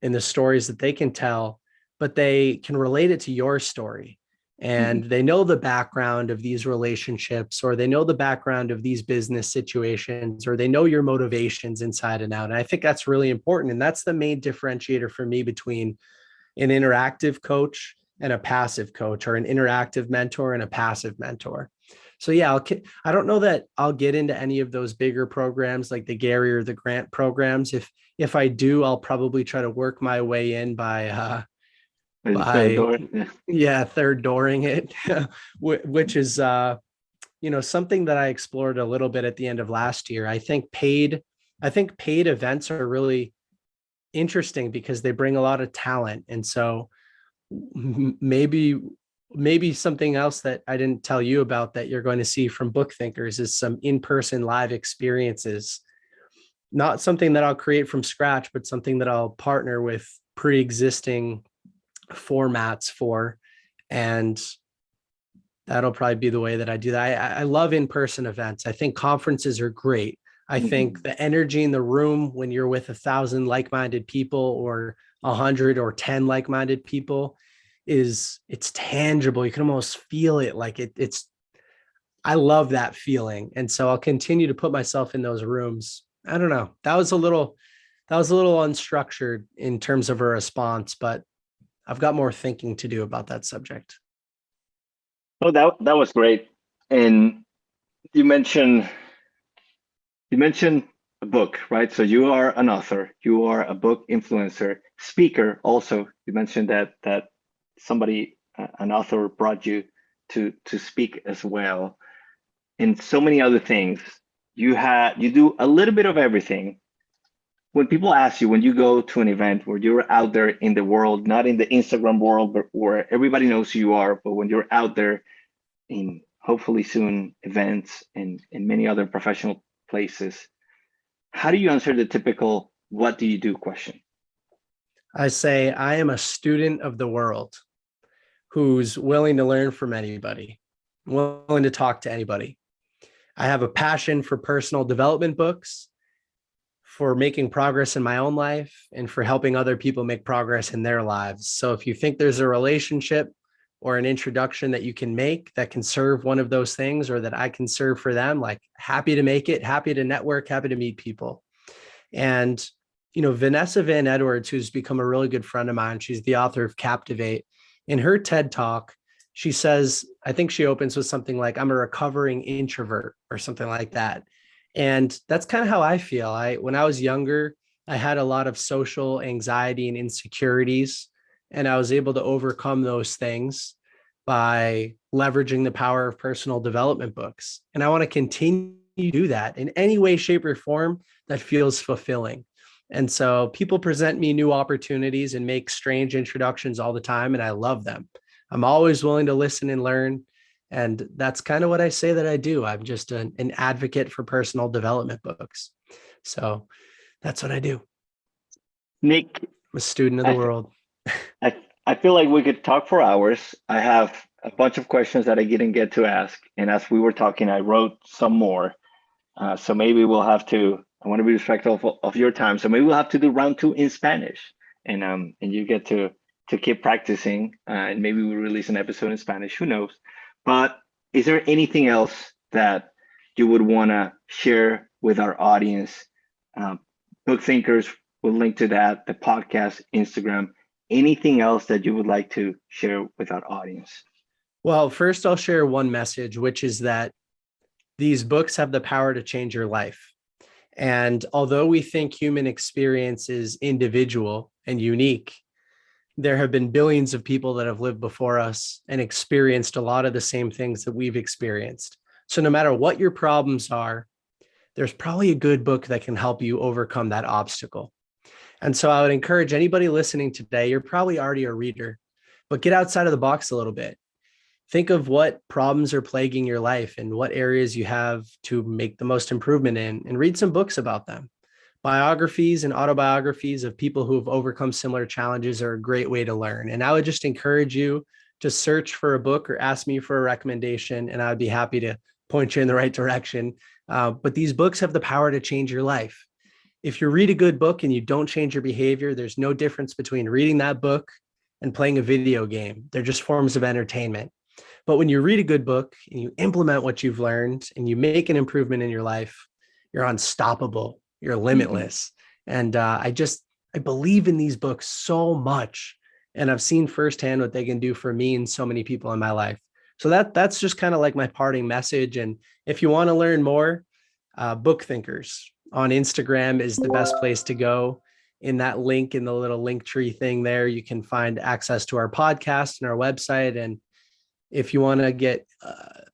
in the stories that they can tell, but they can relate it to your story. And they know the background of these relationships, or they know the background of these business situations, or they know your motivations inside and out. And I think that's really important. And that's the main differentiator for me between an interactive coach and a passive coach, or an interactive mentor and a passive mentor. So I don't know that I'll get into any of those bigger programs like the Gary or the grant programs. If I do, I'll probably try to work my way in by third dooring it, which is something that I explored a little bit at the end of last year. I think paid events are really interesting because they bring a lot of talent. And so maybe something else that I didn't tell you about that you're going to see from Book Thinkers is some in-person live experiences. Not something that I'll create from scratch, but something that I'll partner with pre-existing formats for. And that'll probably be the way that I do that. I love in-person events. I think conferences are great. I think the energy in the room when you're with 1,000 like-minded people, or 100 or 10 like-minded people, it's tangible. You can almost feel it. Like I love that feeling. And so I'll continue to put myself in those rooms. I don't know. That was a little unstructured in terms of a response, but I've got more thinking to do about that subject. Oh, that was great. And you mentioned a book, right? So you are an author, you are a book influencer, speaker. Also, you mentioned that somebody, an author, brought you to speak as well, and so many other things. You do a little bit of everything. When people ask you, when you go to an event where you're out there in the world, not in the Instagram world, but where everybody knows who you are, but when you're out there in hopefully soon events and many other professional places, how do you answer the typical "what do you do" question? I say, I am a student of the world who's willing to learn from anybody, willing to talk to anybody. I have a passion for personal development books, for making progress in my own life, and for helping other people make progress in their lives. So if you think there's a relationship or an introduction that you can make that can serve one of those things, or that I can serve for them, like, happy to make it, happy to network, happy to meet people. And Vanessa Van Edwards, who's become a really good friend of mine, she's the author of Captivate. In her TED talk, she says, I think she opens with something like, I'm a recovering introvert or something like that. And that's kind of how I feel. When I was younger, I had a lot of social anxiety and insecurities, and I was able to overcome those things by leveraging the power of personal development books. And I want to continue to do that in any way, shape, or form that feels fulfilling. And so people present me new opportunities and make strange introductions all the time, and I love them. I'm always willing to listen and learn. And that's kind of what I say that I do. I'm just an advocate for personal development books. So that's what I do. Nick, I'm a student of the world. I feel like we could talk for hours. I have a bunch of questions that I didn't get to ask. And as we were talking, I wrote some more. So maybe we'll have to, I want to be respectful of your time. So maybe we'll have to do round 2 in Spanish. And you get to keep practicing. And maybe we'll release an episode in Spanish. Who knows? But is there anything else that you would want to share with our audience? Book Thinkers will link to that, the podcast, Instagram. Anything else that you would like to share with our audience? Well, first I'll share one message, which is that these books have the power to change your life. And although we think human experience is individual and unique, there have been billions of people that have lived before us and experienced a lot of the same things that we've experienced. So no matter what your problems are, there's probably a good book that can help you overcome that obstacle. And so I would encourage anybody listening today, you're probably already a reader, but get outside of the box a little bit. Think of what problems are plaguing your life and what areas you have to make the most improvement in, and read some books about them. Biographies and autobiographies of people who have overcome similar challenges are a great way to learn. And I would just encourage you to search for a book or ask me for a recommendation, and I would be happy to point you in the right direction. But these books have the power to change your life. If you read a good book and you don't change your behavior, there's no difference between reading that book and playing a video game. They're just forms of entertainment. But when you read a good book and you implement what you've learned and you make an improvement in your life, you're unstoppable, you're limitless. And I believe in these books so much. And I've seen firsthand what they can do for me and so many people in my life. So that's just kind of like my parting message. And if you want to learn more, Book Thinkers on Instagram is the best place to go. In that link, in the little link tree thing there, you can find access to our podcast and our website. And if you want to get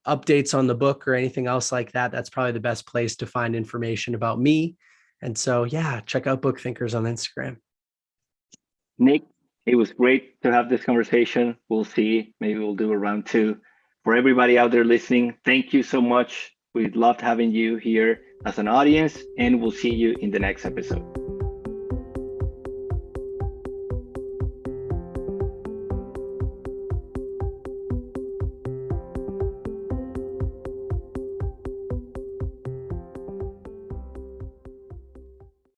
updates on the book or anything else like that, that's probably the best place to find information about me. And so, yeah, check out Book Thinkers on Instagram. Nick, it was great to have this conversation. We'll see. Maybe we'll do a round 2. For everybody out there listening, thank you so much. We loved having you here as an audience, and we'll see you in the next episode.